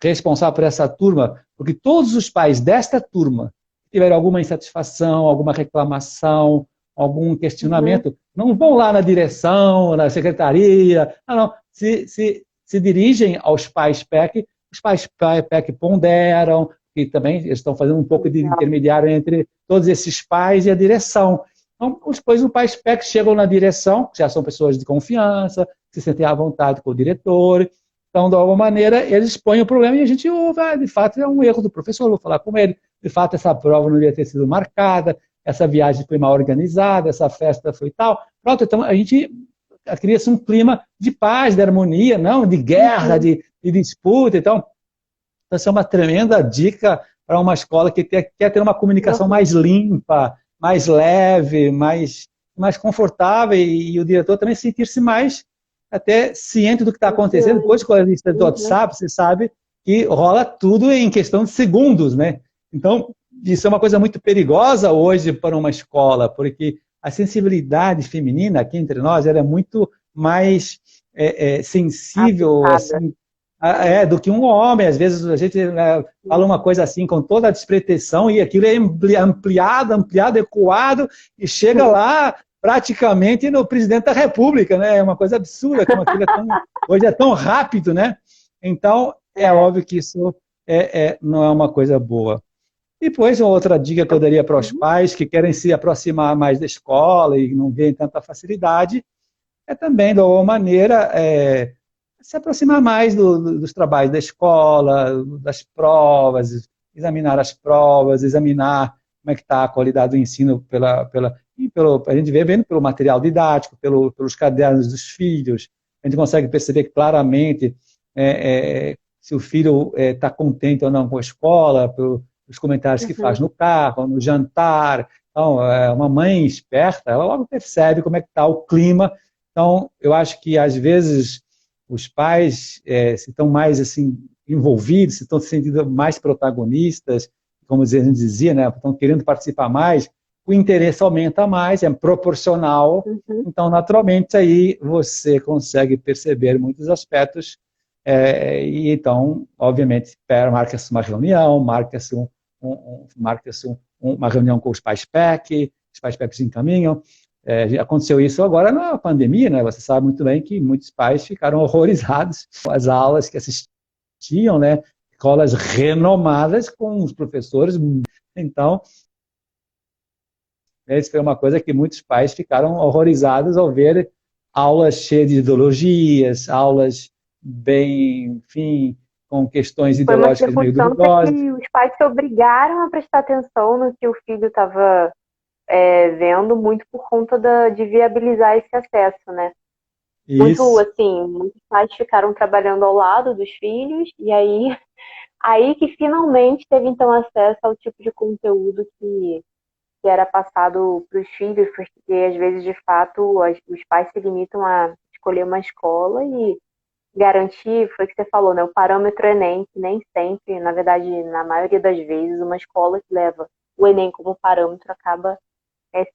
responsável por essa turma? Porque todos os pais desta turma que tiverem alguma insatisfação, alguma reclamação, algum questionamento, não vão lá na direção, na secretaria, não. Se dirigem aos pais PEC, os pais PEC ponderam, e também eles estão fazendo um pouco de intermediário entre todos esses pais e a direção. Então, depois os pais PEC chegam na direção, que já são pessoas de confiança, se sentem à vontade com o diretor. Então, de alguma maneira, eles põem o problema e a gente ouve, de fato, é um erro do professor, vou falar com ele. De fato, essa prova não devia ter sido marcada, essa viagem foi mal organizada, essa festa foi tal. Pronto, então a gente cria-se um clima de paz, de harmonia, não de guerra, de disputa. Então, essa é uma tremenda dica para uma escola que quer ter uma comunicação mais limpa, mais leve, mais confortável, e o diretor também sentir-se mais até ciente do que está acontecendo. Depois, com a lista do WhatsApp, você sabe que rola tudo em questão de segundos, né? Então, isso é uma coisa muito perigosa hoje para uma escola, porque a sensibilidade feminina aqui entre nós era muito mais sensível assim, do que um homem. Às vezes a gente fala uma coisa assim com toda a desproteção e aquilo é ampliado, ecoado e chega lá praticamente no presidente da República, né? É uma coisa absurda, como aquilo hoje é tão rápido, né? Então, é óbvio que isso não é uma coisa boa. E depois, uma outra dica que eu daria para os pais que querem se aproximar mais da escola e não veem tanta facilidade, é também, de alguma maneira, se aproximar mais dos trabalhos da escola, das provas, examinar as provas, examinar como é que está a qualidade do ensino a gente vendo pelo material didático, pelos cadernos dos filhos. A gente consegue perceber claramente se o filho está contente ou não com a escola, os comentários que faz no carro, no jantar. Então, uma mãe esperta, ela logo percebe como é que está o clima. Então, eu acho que, às vezes, os pais se estão mais assim, envolvidos, se estão se sentindo mais protagonistas, como a gente dizia, né? Estão querendo participar mais, o interesse aumenta mais, é proporcional, então, naturalmente, aí você consegue perceber muitos aspectos, e então, obviamente, marca-se uma reunião, marca-se uma reunião com os pais PEC, os pais PEC se encaminham. Aconteceu isso agora na pandemia, né? Você sabe muito bem que muitos pais ficaram horrorizados com as aulas que assistiam, né? Escolas renomadas com os professores. Então, isso foi uma coisa que muitos pais ficaram horrorizados ao ver aulas cheias de ideologias, aulas bem, enfim, com questões Foi uma ideológicas meio circunstância duvidosas. que os pais se obrigaram a prestar atenção no que o filho estava vendo, muito por conta de viabilizar esse acesso, né? Muito, Isso. assim, muitos pais ficaram trabalhando ao lado dos filhos, e aí que finalmente teve, então, acesso ao tipo de conteúdo que era passado para os filhos, porque às vezes, de fato, os pais se limitam a escolher uma escola e garantir, foi o que você falou, né? O parâmetro Enem, que nem sempre, na verdade, na maioria das vezes, uma escola que leva o Enem como parâmetro acaba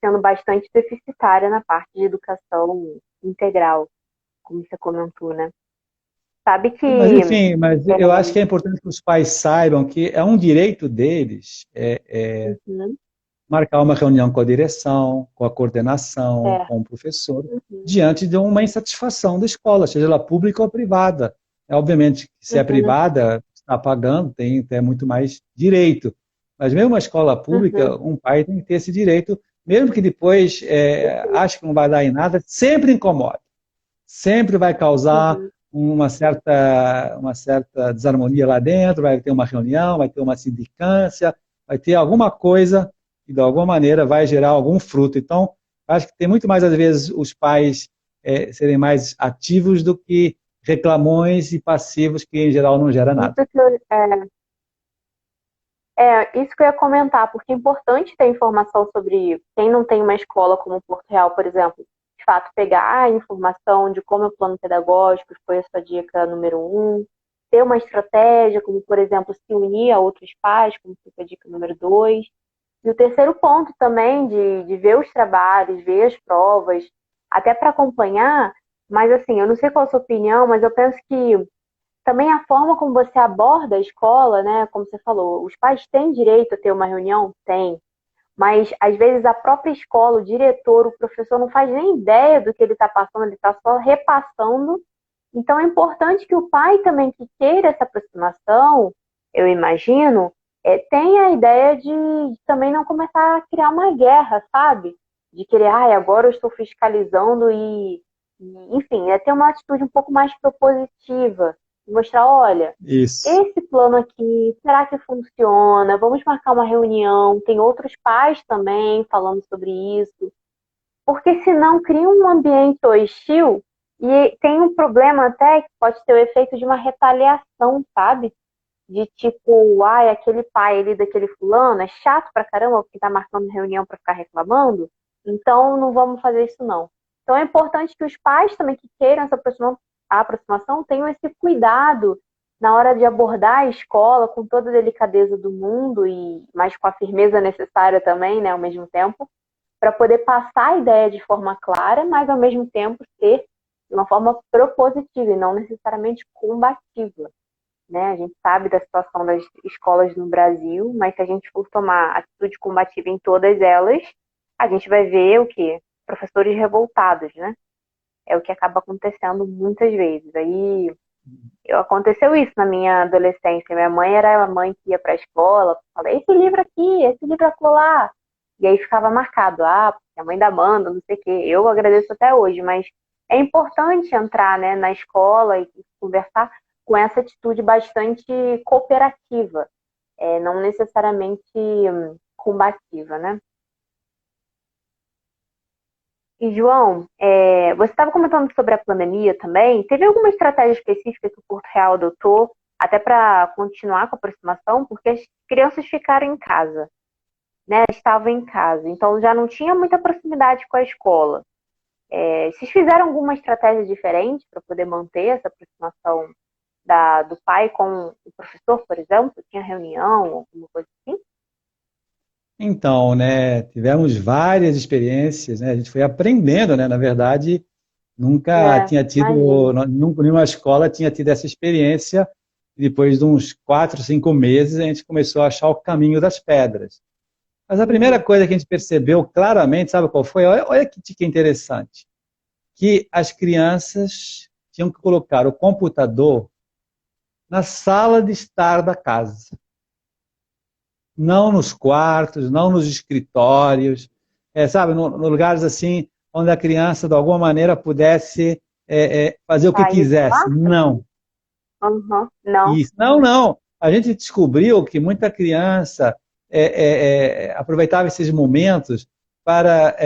sendo bastante deficitária na parte de educação integral, como você comentou, né? Sabe que. Mas, enfim, mas eu acho que é importante que os pais saibam que é um direito deles Uhum, marcar uma reunião com a direção, com a coordenação, é, com o professor, uhum, diante de uma insatisfação da escola, seja ela pública ou privada. Obviamente, se é uhum, privada, está pagando, tem muito mais direito. Mas mesmo uma escola pública, uhum, um pai tem que ter esse direito, mesmo que depois ache que não vai dar em nada, sempre incomoda. Sempre vai causar uhum. uma certa desarmonia lá dentro, vai ter uma reunião, vai ter uma sindicância, vai ter alguma coisa que de alguma maneira vai gerar algum fruto. Então, acho que tem muito mais, às vezes, os pais serem mais ativos do que reclamões e passivos, que em geral não gera Isso nada. que isso que eu ia comentar, porque é importante ter informação sobre quem não tem uma escola como Porto Real, por exemplo, de fato pegar a informação de como é o plano pedagógico, foi a sua dica número um, ter uma estratégia, como por exemplo, se unir a outros pais, como foi a dica número dois. E o terceiro ponto também de ver os trabalhos, ver as provas, até para acompanhar, mas assim, eu não sei qual a sua opinião, mas eu penso que também a forma como você aborda a escola, né? Como você falou, os pais têm direito a ter uma reunião? Tem. Mas às vezes a própria escola, o diretor, o professor não faz nem ideia do que ele está passando, ele está só repassando. Então é importante que o pai também que queira essa aproximação, eu imagino, tenha a ideia de também não começar a criar uma guerra, sabe? De querer, agora eu estou fiscalizando enfim, ter uma atitude um pouco mais propositiva, mostrar, olha, Isso. esse plano aqui, será que funciona? Vamos marcar uma reunião. Tem outros pais também falando sobre isso. Porque senão cria um ambiente hostil e tem um problema até que pode ter o efeito de uma retaliação, sabe? De tipo, aquele pai ali daquele fulano é chato pra caramba porque tá marcando reunião pra ficar reclamando, então não vamos fazer isso não. Então é importante que os pais também que queiram essa aproximação tenham esse cuidado na hora de abordar a escola com toda a delicadeza do mundo mas com a firmeza necessária também, né, ao mesmo tempo, para poder passar a ideia de forma clara, mas ao mesmo tempo ser de uma forma propositiva e não necessariamente combativa, né? A gente sabe da situação das escolas no Brasil, mas se a gente for tomar atitude combativa em todas elas, a gente vai ver o quê? Professores revoltados, né? É o que acaba acontecendo muitas vezes. Aí aconteceu isso na minha adolescência. Minha mãe era a mãe que ia para a escola, falava, esse livro aqui, esse livro acolá. E aí ficava marcado, porque a mãe da Amanda, não sei o quê. Eu agradeço até hoje, mas é importante entrar, né, na escola e conversar com essa atitude bastante cooperativa, não necessariamente combativa, né? E, João, você estava comentando sobre a pandemia também. Teve alguma estratégia específica que o Porto Real adotou, até para continuar com a aproximação? Porque as crianças ficaram em casa, né? Estavam em casa, então já não tinha muita proximidade com a escola. Vocês fizeram alguma estratégia diferente para poder manter essa aproximação do pai com o professor, por exemplo? Tinha reunião, alguma coisa assim? Então, né, tivemos várias experiências, né, a gente foi aprendendo, né, na verdade, nunca É, tinha tido, imagino. nunca nenhuma escola tinha tido essa experiência, e depois de uns 4, 5 meses, a gente começou a achar o caminho das pedras. Mas a primeira Uhum. coisa que a gente percebeu claramente, sabe qual foi? Olha que interessante, que as crianças tinham que colocar o computador na sala de estar da casa, não nos quartos, não nos escritórios, sabe, no lugares assim, onde a criança, de alguma maneira, pudesse fazer o que Sair do quisesse. quarto? Não. Uhum. Não. Isso. Não, não. A gente descobriu que muita criança aproveitava esses momentos para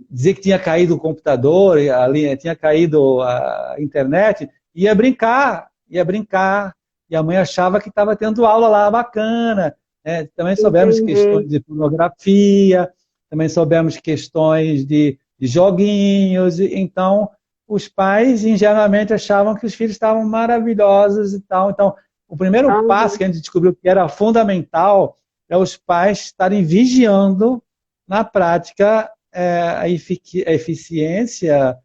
dizer que tinha caído o computador, ali, tinha caído a internet, ia brincar, e a mãe achava que estava tendo aula lá bacana. Né? Também soubemos Entendi. questões de pornografia, também soubemos questões de joguinhos, então os pais ingenuamente achavam que os filhos estavam maravilhosos e tal. Então, o primeiro passo Uhum. que a gente descobriu que era fundamental é os pais estarem vigiando na prática a eficiência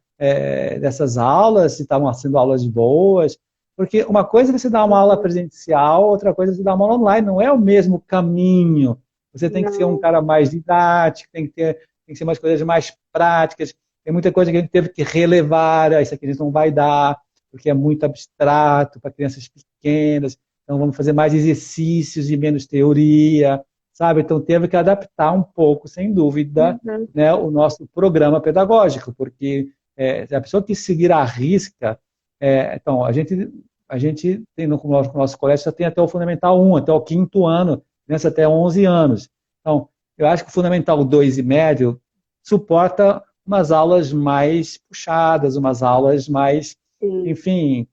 dessas aulas, se estavam sendo aulas boas, porque uma coisa é você dar uma aula Uhum. presencial, outra coisa é você dar uma aula online, não é o mesmo caminho. Você tem que ser um Não. cara mais didático, tem que ser umas coisas mais práticas, tem muita coisa que a gente teve que relevar, isso aqui a gente não vai dar, porque é muito abstrato para crianças pequenas, então vamos fazer mais exercícios e menos teoria, sabe? Então teve que adaptar um pouco, sem dúvida, Uhum. né, o nosso programa pedagógico, porque se a pessoa que seguir à risca, então a gente tem no nosso colégio já tem até o Fundamental 1, até o quinto ano, criança até 11 anos. Então, eu acho que o Fundamental 2 e médio suporta umas aulas mais puxadas, umas aulas mais, Sim. enfim,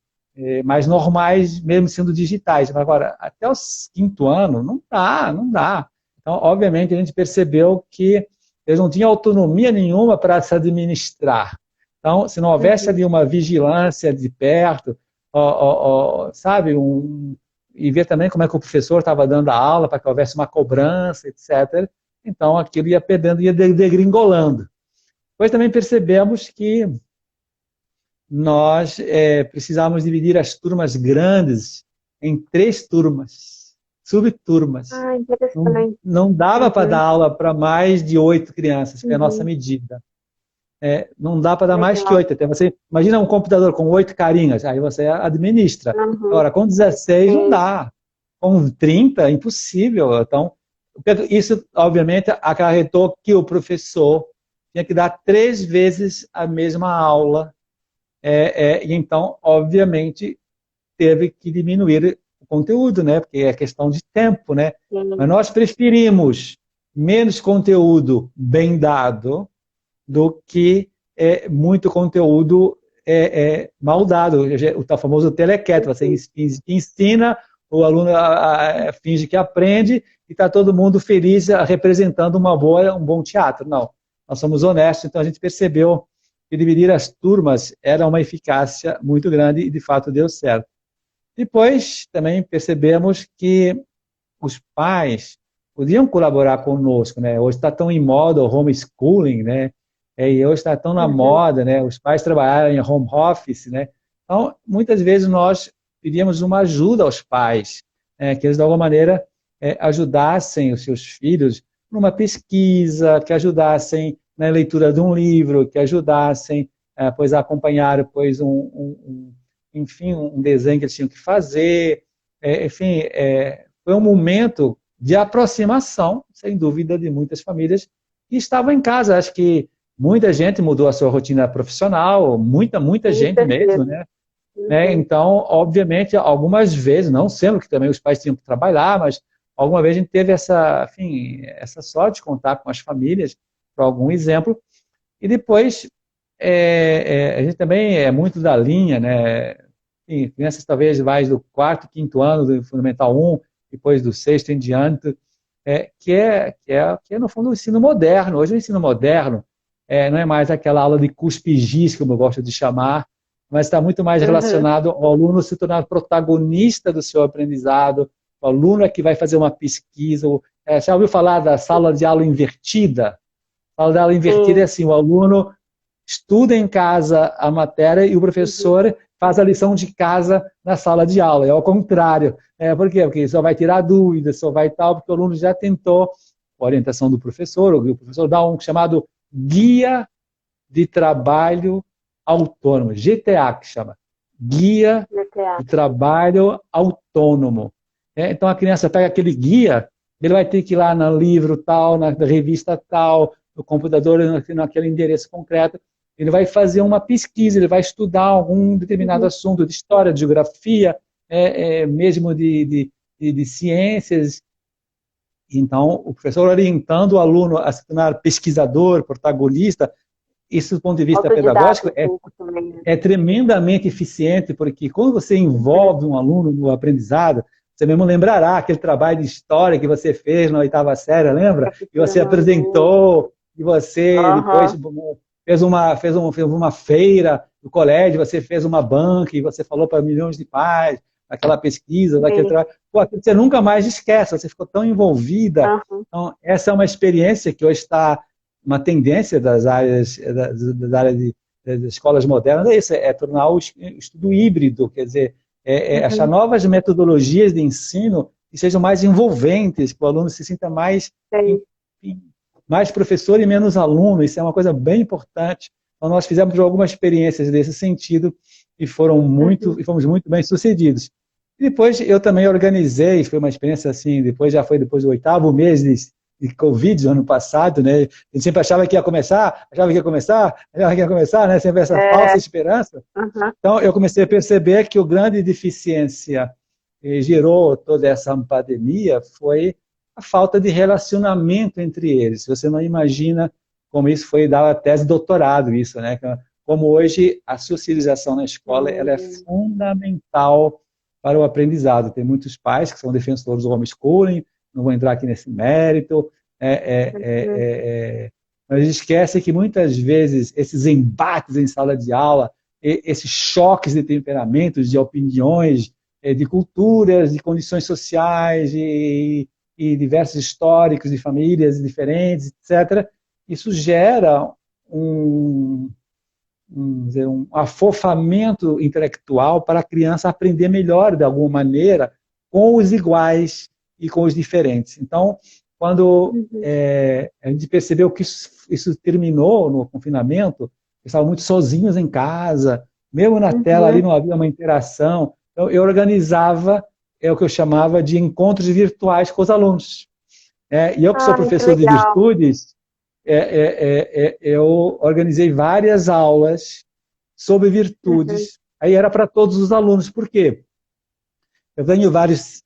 mais normais, mesmo sendo digitais. Mas agora, até o quinto ano, não dá, não dá. Então, obviamente, a gente percebeu que eles não tinham autonomia nenhuma para se administrar. Então, se não houvesse Uhum. ali uma vigilância de perto, sabe, e ver também como é que o professor estava dando a aula para que houvesse uma cobrança, etc. Então, aquilo ia perdendo, ia degringolando. Depois também percebemos que nós precisávamos dividir as turmas grandes em 3 turmas, subturmas. Ah, Não, interessante. não dava para dar Uhum. aula para mais de 8 crianças, que é a nossa Uhum. medida. Não dá para dar mais que Legal. 8. Até você imagina um computador com 8 carinhas, aí você administra. Uhum. Agora, com 16 não Sim. dá. Com 30, impossível. Então, isso, obviamente, acarretou que o professor tinha que dar 3 vezes a mesma aula. E então, obviamente, teve que diminuir o conteúdo, né? Porque é questão de tempo, né? Mas Sim. nós preferimos menos conteúdo bem dado do que muito conteúdo mal dado, o tal famoso telequete, você Perfeito. ensina, o aluno finge que aprende e está todo mundo feliz representando um bom teatro. Não, nós somos honestos, então a gente percebeu que dividir as turmas era uma eficácia muito grande e de fato deu certo. Depois também percebemos que os pais podiam colaborar conosco, né? Hoje está tão em moda o homeschooling, né? E hoje está tão na Uhum. moda, né? Os pais trabalharem em home office, né? Então, muitas vezes nós pedíamos uma ajuda aos pais, que eles de alguma maneira ajudassem os seus filhos numa pesquisa, que ajudassem na leitura de um livro, que ajudassem, pois a acompanhar, pois enfim, um desenho que eles tinham que fazer, enfim, foi um momento de aproximação, sem dúvida, de muitas famílias que estavam em casa. Acho que muita gente mudou a sua rotina profissional, muita Com gente mesmo, certeza. né? Uhum. Então, obviamente, algumas vezes, não sempre, que também os pais tinham que trabalhar, mas alguma vez a gente teve enfim, essa sorte de contar com as famílias, por algum exemplo. E depois, a gente também é muito da linha, né? Enfim, crianças talvez mais do quarto, quinto ano do Fundamental 1, depois do sexto em diante, que é, no fundo, o ensino moderno. Hoje o ensino moderno não é mais aquela aula de cuspe-giz, como eu gosto de chamar, mas está muito mais Uhum. relacionado ao aluno se tornar protagonista do seu aprendizado, o aluno é que vai fazer uma pesquisa, Já ouviu falar da sala de aula invertida? A sala de aula invertida é assim, o aluno estuda em casa a matéria e o professor faz a lição de casa na sala de aula. É ao contrário. Por quê? Porque só vai tirar dúvidas, só vai tal, porque o aluno já tentou a orientação do professor, o professor dá um chamado Guia de Trabalho Autônomo, GTA que chama. Guia de Trabalho Autônomo. Então a criança pega aquele guia, ele vai ter que ir lá no livro tal, na revista tal, no computador, naquele endereço concreto. Ele vai fazer uma pesquisa, ele vai estudar algum determinado assunto de história, de geografia, mesmo de ciências. Então, o professor orientando o aluno a se tornar pesquisador, protagonista, isso do ponto de vista pedagógico é tremendamente eficiente, porque quando você envolve um aluno no aprendizado, você mesmo lembrará aquele trabalho de história que você fez na 8ª série, lembra? E você apresentou, e você depois fez uma feira no colégio, você fez uma banca, e você falou para milhões de pais, aquela pesquisa, daquele trabalho. Pô, você nunca mais esquece, você ficou tão envolvida. Então, essa é uma experiência que hoje está uma tendência das áreas das escolas modernas, é isso, é tornar o estudo híbrido, quer dizer, achar novas metodologias de ensino que sejam mais envolventes, que o aluno se sinta mais professor e menos aluno. Isso é uma coisa bem importante. Então, nós fizemos algumas experiências desse sentido e fomos muito bem sucedidos. E depois eu também organizei, foi uma experiência assim, depois do 8º mês de Covid, ano passado, né? A gente sempre achava que ia começar, né? Sempre essa falsa esperança. Então, eu comecei a perceber que a grande deficiência que gerou toda essa pandemia foi a falta de relacionamento entre eles. Você não imagina como isso foi dar a tese de doutorado, isso, né? Como hoje a socialização na escola ela é fundamental para o aprendizado. Tem muitos pais que são defensores do homeschooling, não vou entrar aqui nesse mérito, mas esquece que muitas vezes esses embates em sala de aula, esses choques de temperamentos, de opiniões, de culturas, de condições sociais, e diversos históricos de famílias diferentes, etc., isso gera um afofamento intelectual para a criança aprender melhor, de alguma maneira, com os iguais e com os diferentes. Então, quando a gente percebeu que isso terminou no confinamento, eles estavam muito sozinhos em casa, mesmo na tela ali não havia uma interação. Então, eu organizava o que eu chamava de encontros virtuais com os alunos. E eu, que sou professor de virtudes, eu organizei várias aulas sobre virtudes. Aí era para todos os alunos. Por quê? Eu tenho vários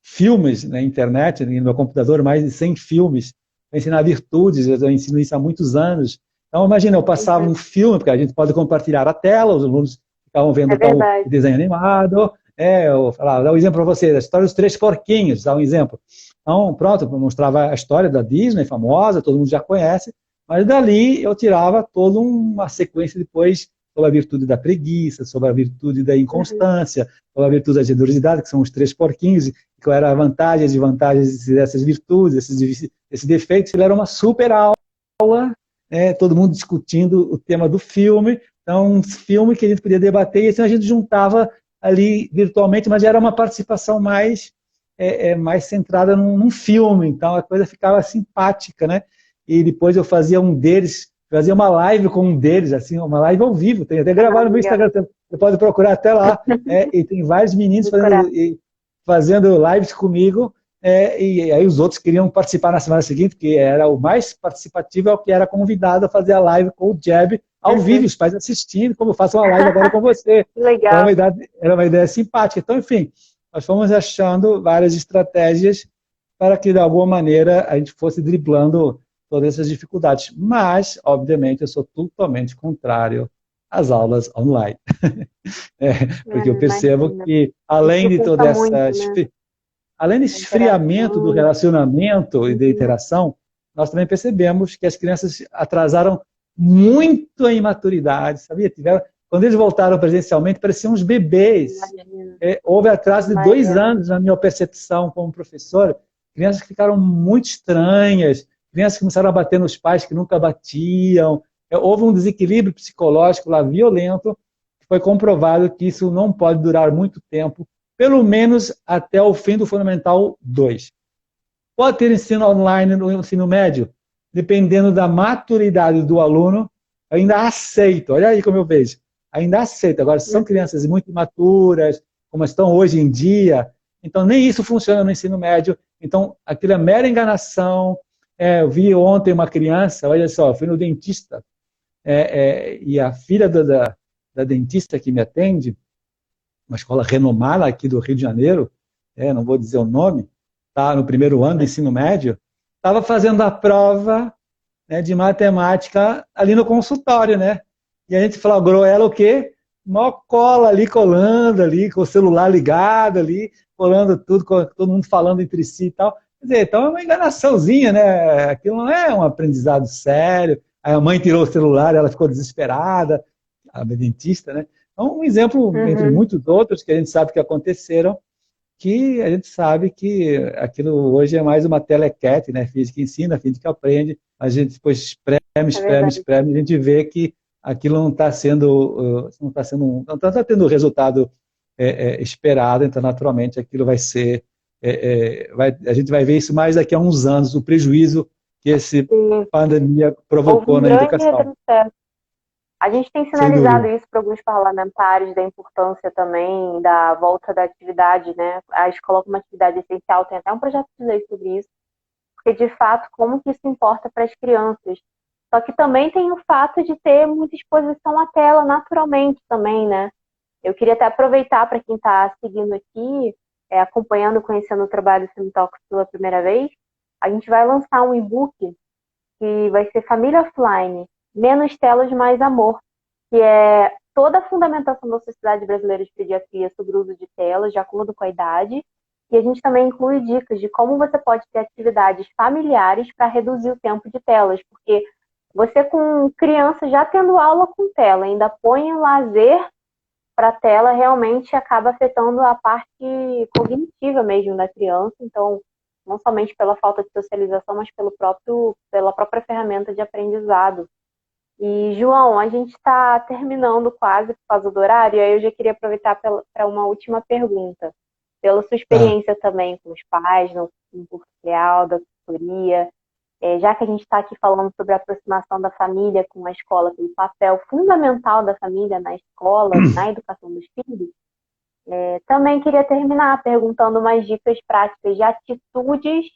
filmes na internet, no meu computador, mais de 100 filmes para ensinar virtudes. Eu ensino isso há muitos anos. Então, imagina, eu passava um filme, porque a gente pode compartilhar a tela, os alunos ficavam vendo o desenho animado. Eu falava, dá um exemplo para vocês, a história dos 3 porquinhos, dá um exemplo. Então, pronto, eu mostrava a história da Disney, famosa, todo mundo já conhece, mas dali eu tirava toda uma sequência depois sobre a virtude da preguiça, sobre a virtude da inconstância, sobre a virtude da generosidade, que são os 3 porquinhos, qual era a vantagem e desvantagens dessas virtudes, esses defeitos. Ele era uma super aula, todo mundo discutindo o tema do filme. Então, um filme que a gente podia debater, e assim a gente juntava ali virtualmente, mas era uma participação mais centrada num filme, então a coisa ficava simpática, né? E depois eu fazia fazia uma live com um deles, assim, uma live ao vivo, tem até gravado no meu Instagram, você pode procurar até lá, e tem vários meninos fazendo lives comigo, e aí os outros queriam participar na semana seguinte, porque era o mais participativo, é o que era convidado a fazer a live com o Jeb ao vivo, os pais assistindo, como eu faço uma live agora com você. Legal. Era uma ideia simpática. Então, enfim, nós fomos achando várias estratégias para que, de alguma maneira, a gente fosse driblando todas essas dificuldades. Mas, obviamente, eu sou totalmente contrário às aulas online. Porque eu percebo que, além de toda essa... Além desse esfriamento do relacionamento e da interação, nós também percebemos que as crianças atrasaram muito a imaturidade, sabia? Quando eles voltaram presencialmente, pareciam uns bebês. Houve atraso de 2 anos na minha percepção como professor. crianças que ficaram muito estranhas, crianças que começaram a bater nos pais que nunca batiam. Houve um desequilíbrio psicológico lá violento, que foi comprovado que isso não pode durar muito tempo, pelo menos até o fim do Fundamental 2. Pode ter ensino online no ensino médio, dependendo da maturidade do aluno, ainda aceito. Olha aí como eu vejo. Ainda aceito. Agora, se são crianças muito imaturas, como estão hoje em dia, então nem isso funciona no ensino médio. Então, aquilo é mera enganação. Eu vi ontem uma criança, olha só, fui no dentista, e a filha da dentista que me atende, uma escola renomada aqui do Rio de Janeiro, não vou dizer o nome, tá no primeiro ano do ensino médio, estava fazendo a prova, né, de matemática ali no consultório, né? E a gente flagrou ela o quê? Mó cola ali, colando ali, com o celular ligado ali, colando tudo, todo mundo falando entre si e tal. Quer dizer, então é uma enganaçãozinha, né? Aquilo não é um aprendizado sério. Aí a mãe tirou o celular, ela ficou desesperada, a dentista, né? Então, um exemplo entre muitos outros que a gente sabe que aconteceram, que a gente sabe que aquilo hoje é mais uma telequete, né? Física ensina, física aprende, a gente depois espreme, a gente vê que aquilo não está tendo o resultado esperado, então naturalmente aquilo vai ser, a gente vai ver isso mais daqui a uns anos, o prejuízo que essa pandemia provocou na educação. A gente tem sinalizado isso para alguns parlamentares, da importância também da volta da atividade, né? A escola como atividade essencial, tem até um projeto de lei sobre isso, porque de fato, como que isso importa para as crianças? Só que também tem o fato de ter muita exposição à tela naturalmente também, né? Eu queria até aproveitar para quem está seguindo aqui, acompanhando, conhecendo o trabalho do Semitalks pela primeira vez, a gente vai lançar um e-book que vai ser Família Offline, Menos Telas, Mais Amor, que é toda a fundamentação da Sociedade Brasileira de Pediatria sobre o uso de telas, de acordo com a idade, e a gente também inclui dicas de como você pode ter atividades familiares para reduzir o tempo de telas, porque você com criança já tendo aula com tela, ainda põe o lazer para a tela, realmente acaba afetando a parte cognitiva mesmo da criança, então não somente pela falta de socialização, mas pela própria ferramenta de aprendizado. E, João, a gente está terminando quase por causa do horário, e aí eu já queria aproveitar para uma última pergunta. Pela sua experiência também com os pais, no curso real, da tutoria, já que a gente está aqui falando sobre a aproximação da família com a escola, pelo papel fundamental da família na escola, na educação dos filhos, também queria terminar perguntando umas dicas práticas de atitudes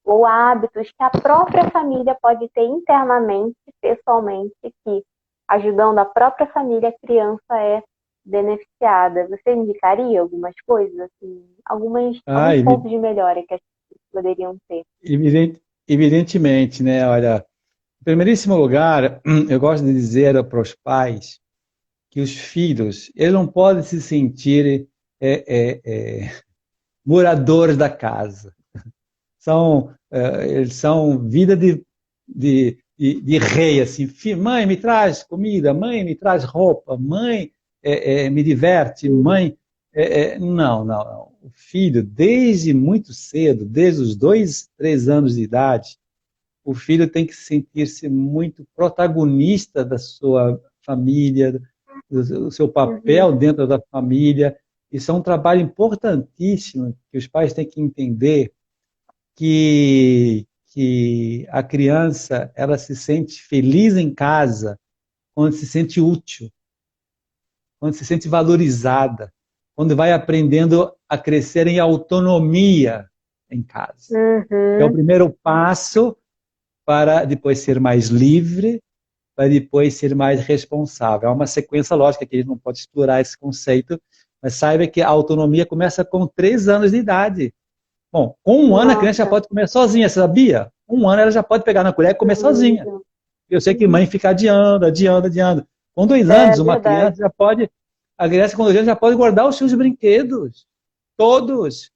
ou hábitos que a própria família pode ter internamente, pessoalmente, que, ajudando a própria família, a criança é beneficiada. Você indicaria algumas coisas, assim, alguns pontos de melhora que as pessoas poderiam ter? Evidentemente, né? Olha, em primeiríssimo lugar, eu gosto de dizer para os pais que os filhos, eles não podem se sentir moradores da casa. Eles são vida de rei, assim. Mãe, me traz comida, mãe, me traz roupa, mãe, me diverte, mãe... Não. O filho, desde muito cedo, desde os 2, 3 anos de idade, o filho tem que sentir-se muito protagonista da sua família, do seu papel dentro da família. Isso é um trabalho importantíssimo que os pais têm que entender, que a criança ela se sente feliz em casa quando se sente útil, quando se sente valorizada, quando vai aprendendo a crescer em autonomia em casa. É o primeiro passo para depois ser mais livre, para depois ser mais responsável. É uma sequência lógica que a gente não pode explorar esse conceito, mas saiba que a autonomia começa com 3 anos de idade. Bom, com 1 ano a criança já pode comer sozinha, você sabia? 1 ano ela já pode pegar na colher e comer sozinha. Eu sei que mãe fica adiando. Com 2 anos, uma criança já pode... A criança com 2 anos já pode guardar os seus brinquedos. Todos.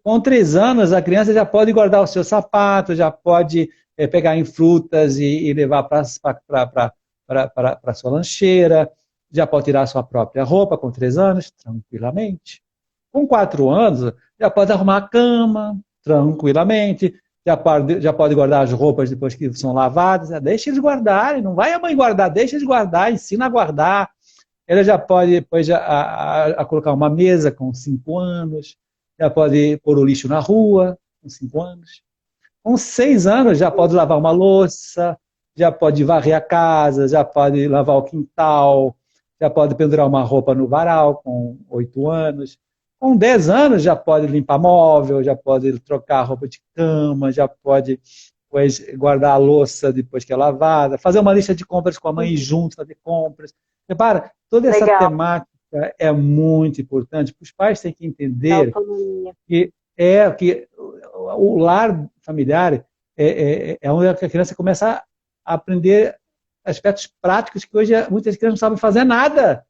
Com 3 anos, a criança já pode guardar os seus sapatos, já pode pegar em frutas e levar para a sua lancheira, já pode tirar a sua própria roupa com 3 anos, tranquilamente. Com 4 anos, já pode arrumar a cama, tranquilamente, já pode guardar as roupas depois que são lavadas, deixa eles guardarem, não vai a mãe guardar, deixa eles guardar, ensina a guardar. Ela já pode depois a colocar uma mesa com 5 anos, já pode pôr o lixo na rua com 5 anos. Com 6 anos já pode lavar uma louça, já pode varrer a casa, já pode lavar o quintal, já pode pendurar uma roupa no varal com 8 anos. Com 10 anos já pode limpar móvel, já pode trocar a roupa de cama, já pode depois guardar a louça depois que é lavada, fazer uma lista de compras com a mãe junto, fazer compras. Repara, toda essa temática é muito importante, porque os pais têm que entender que o lar familiar é onde a criança começa a aprender aspectos práticos que hoje muitas crianças não sabem fazer nada.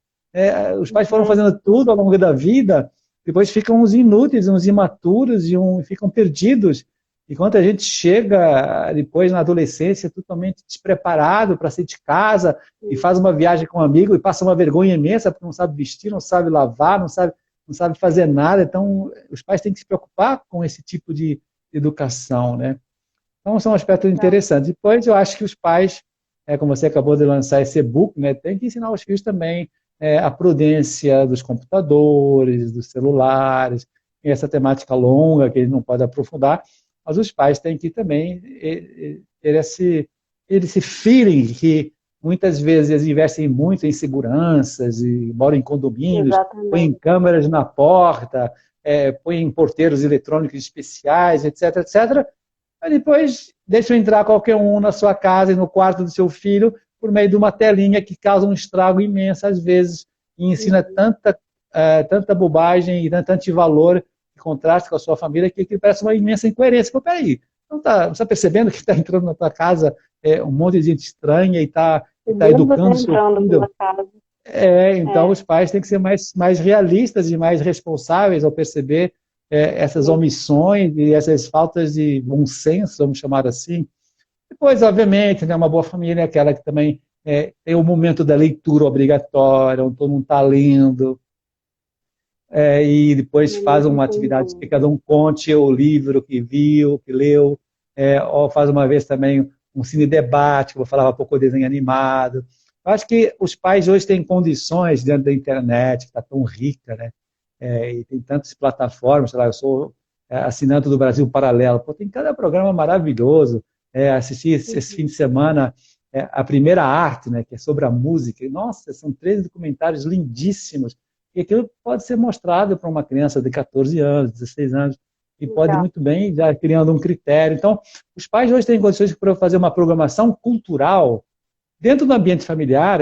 Os pais foram fazendo tudo ao longo da vida, depois ficam uns inúteis, uns imaturos e ficam perdidos. E quando a gente chega depois na adolescência totalmente despreparado para sair de casa e faz uma viagem com um amigo e passa uma vergonha imensa porque não sabe vestir, não sabe lavar, não sabe fazer nada. Então, os pais têm que se preocupar com esse tipo de educação, né? Então, são aspectos interessantes. Depois, eu acho que os pais, como você acabou de lançar esse e-book, né, tem que ensinar os filhos também a prudência dos computadores, dos celulares, essa temática longa que ele não pode aprofundar, mas os pais têm que também ter esse feeling que muitas vezes eles investem muito em seguranças e moram em condomínios, põem câmeras na porta, põem porteiros eletrônicos especiais, etc, etc. Mas depois deixam entrar qualquer um na sua casa e no quarto do seu filho por meio de uma telinha que causa um estrago imenso às vezes e ensina tanta bobagem e tanto antivalor em contraste com a sua família que parece uma imensa incoerência. Pô, peraí, não está percebendo que está entrando na tua casa um monte de gente estranha e está educando o seu filho? Então os pais têm que ser mais realistas e mais responsáveis ao perceber essas omissões e essas faltas de bom senso, vamos chamar assim. Depois, obviamente, né, uma boa família é aquela que também tem o momento da leitura obrigatória, onde todo mundo está lendo, e depois faz uma atividade que cada um conte o livro que viu, que leu, ou faz uma vez também um cine-debate, que eu falava há pouco, o desenho animado. Eu acho que os pais hoje têm condições dentro da internet, que está tão rica, né? E tem tantas plataformas, sei lá, eu sou assinante do Brasil Paralelo, pô, tem cada programa maravilhoso. Assisti esse fim de semana A Primeira Arte, né, que é sobre a música, e, nossa, são 13 documentários lindíssimos, e aquilo pode ser mostrado para uma criança de 14 anos, 16 anos, e pode muito bem, já criando um critério. Então, os pais hoje têm condições para fazer uma programação cultural dentro do ambiente familiar,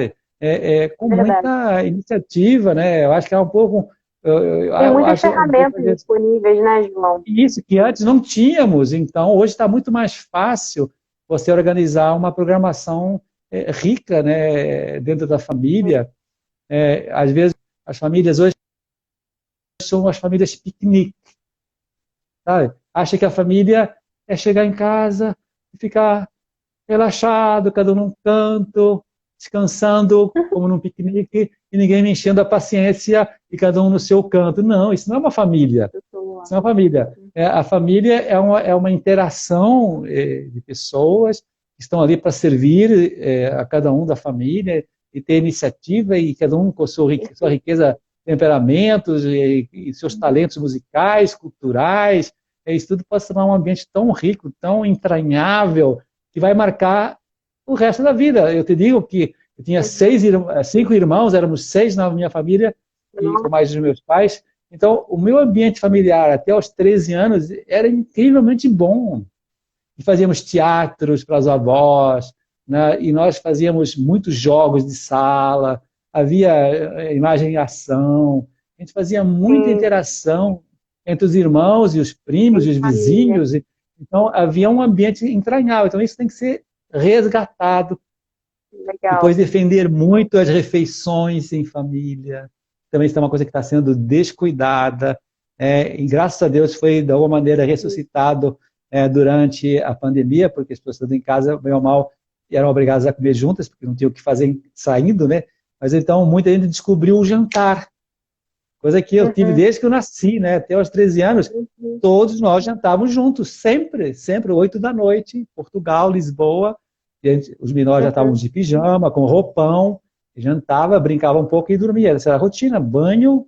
com muita iniciativa, né? Eu acho que é um pouco... Tem muitas ferramentas disponíveis, né, João? Isso, que antes não tínhamos. Então, hoje está muito mais fácil você organizar uma programação rica, né, dentro da família. Às vezes, as famílias hoje são as famílias piquenique. Sabe? Acha que a família é chegar em casa e ficar relaxado, cada um num canto, descansando, como num piquenique, e ninguém me enchendo a paciência e cada um no seu canto. Não, isso não é uma família. Isso não é uma família. A família é uma interação de pessoas que estão ali para servir a cada um da família e ter iniciativa, e cada um com sua riqueza, temperamentos e seus talentos musicais, culturais. Isso tudo pode se tornar um ambiente tão rico, tão entranhável, que vai marcar o resto da vida. Eu te digo que eu tinha 5 irmãos, éramos 6 na minha família, e com mais os meus pais. Então, o meu ambiente familiar, até aos 13 anos, era incrivelmente bom. E fazíamos teatros para os avós, né? E nós fazíamos muitos jogos de sala, havia imagem e ação, a gente fazia muita interação entre os irmãos e os primos e os vizinhos. Então, havia um ambiente entranhável. Então, isso tem que ser resgatado. Legal. Depois, defender muito as refeições em família. Também isso é uma coisa que está sendo descuidada. E graças a Deus foi, de alguma maneira, ressuscitado durante a pandemia, porque as pessoas em casa, bem ou mal, eram obrigadas a comer juntas, porque não tinham o que fazer saindo, né? Mas então, muita gente descobriu o jantar. Coisa que eu tive Uhum. desde que eu nasci, né? Até os 13 anos, Uhum. todos nós jantávamos juntos, sempre, sempre, 8 da noite, Portugal, Lisboa. Os menores já estavam Uhum. de pijama, com roupão, jantava, brincava um pouco e dormia. Essa era a rotina, banho,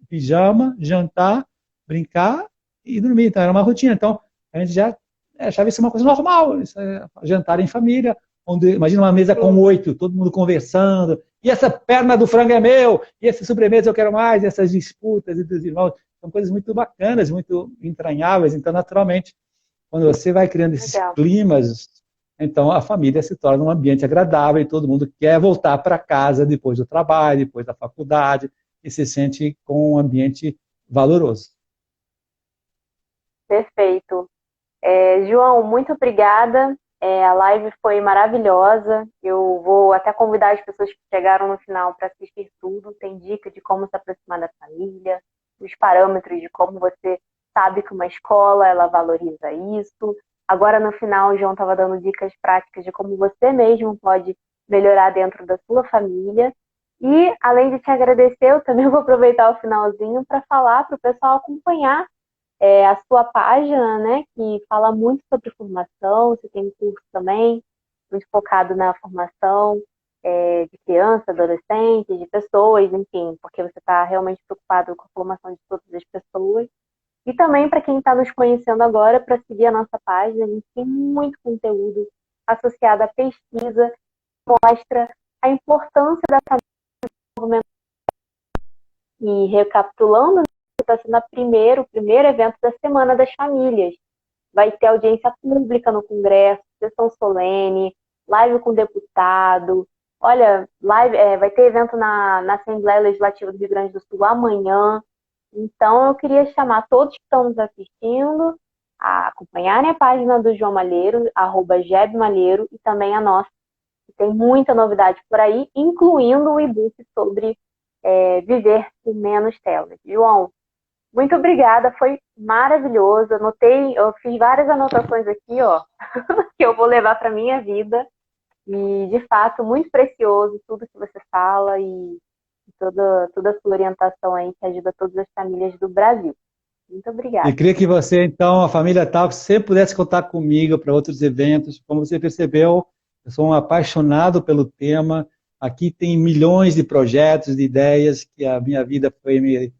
pijama, jantar, brincar e dormir. Então era uma rotina. Então a gente já achava isso uma coisa normal, isso jantar em família, onde imagina uma mesa com Sim. 8, todo mundo conversando. E essa perna do frango é meu, e essa sobremesa eu quero mais, e essas disputas entre os irmãos. São coisas muito bacanas, muito entranháveis. Então, naturalmente, quando você vai criando esses Legal. climas, então a família se torna um ambiente agradável e todo mundo quer voltar para casa depois do trabalho, depois da faculdade, e se sente com um ambiente valoroso. Perfeito. João, muito obrigada. A live foi maravilhosa. Eu vou até convidar as pessoas que chegaram no final para assistir tudo. Tem dica de como se aproximar da família, os parâmetros de como você sabe que uma escola ela valoriza isso. Agora no final, o João estava dando dicas práticas de como você mesmo pode melhorar dentro da sua família. E além de te agradecer, eu também vou aproveitar o finalzinho para falar para o pessoal acompanhar a sua página, né, que fala muito sobre formação. Você tem um curso também, muito focado na formação de crianças, adolescentes, de pessoas, enfim, porque você está realmente preocupado com a formação de todas as pessoas. E também para quem está nos conhecendo agora, para seguir a nossa página, a gente tem muito conteúdo associado à pesquisa, mostra a importância da família. E recapitulando, está sendo o primeiro evento da Semana das Famílias. Vai ter audiência pública no Congresso, sessão solene, live com deputado. Olha, vai ter evento na Assembleia Legislativa do Rio Grande do Sul amanhã. Então, eu queria chamar todos que estão nos assistindo a acompanharem a página do João Malheiro, @gebmalheiro, e também a nossa, que tem muita novidade por aí, incluindo o e-book sobre viver com menos telas. João, muito obrigada, foi maravilhoso. Eu fiz várias anotações aqui, ó, que eu vou levar para minha vida. E, de fato, muito precioso tudo que você fala e toda a sua orientação aí que ajuda todas as famílias do Brasil. Muito E obrigada. queria que você, então, a família tal, sempre pudesse contar comigo para outros eventos. Como você percebeu, eu sou um apaixonado pelo tema. Aqui tem milhões de projetos, de ideias que a minha vida foi me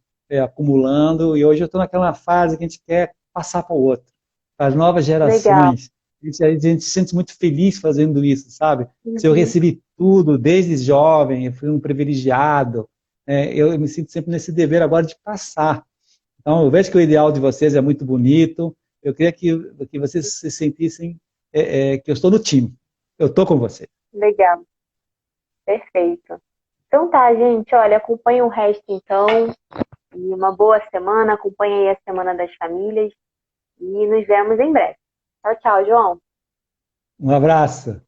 acumulando. E hoje eu estou naquela fase que a gente quer passar para o outro, para as novas Legal. gerações. A gente se sente muito feliz fazendo isso, sabe? Se eu Uhum. recebi tudo desde jovem, eu fui um privilegiado, eu me sinto sempre nesse dever agora de passar. Então, eu vejo que o ideal de vocês é muito bonito. Eu queria que vocês se sentissem que eu estou no time. Eu estou com vocês. Legal. Perfeito. Então tá, gente. Olha, acompanha o resto então. E uma boa semana. Acompanha aí a Semana das Famílias. E nos vemos em breve. Tchau, tchau, João. Um abraço.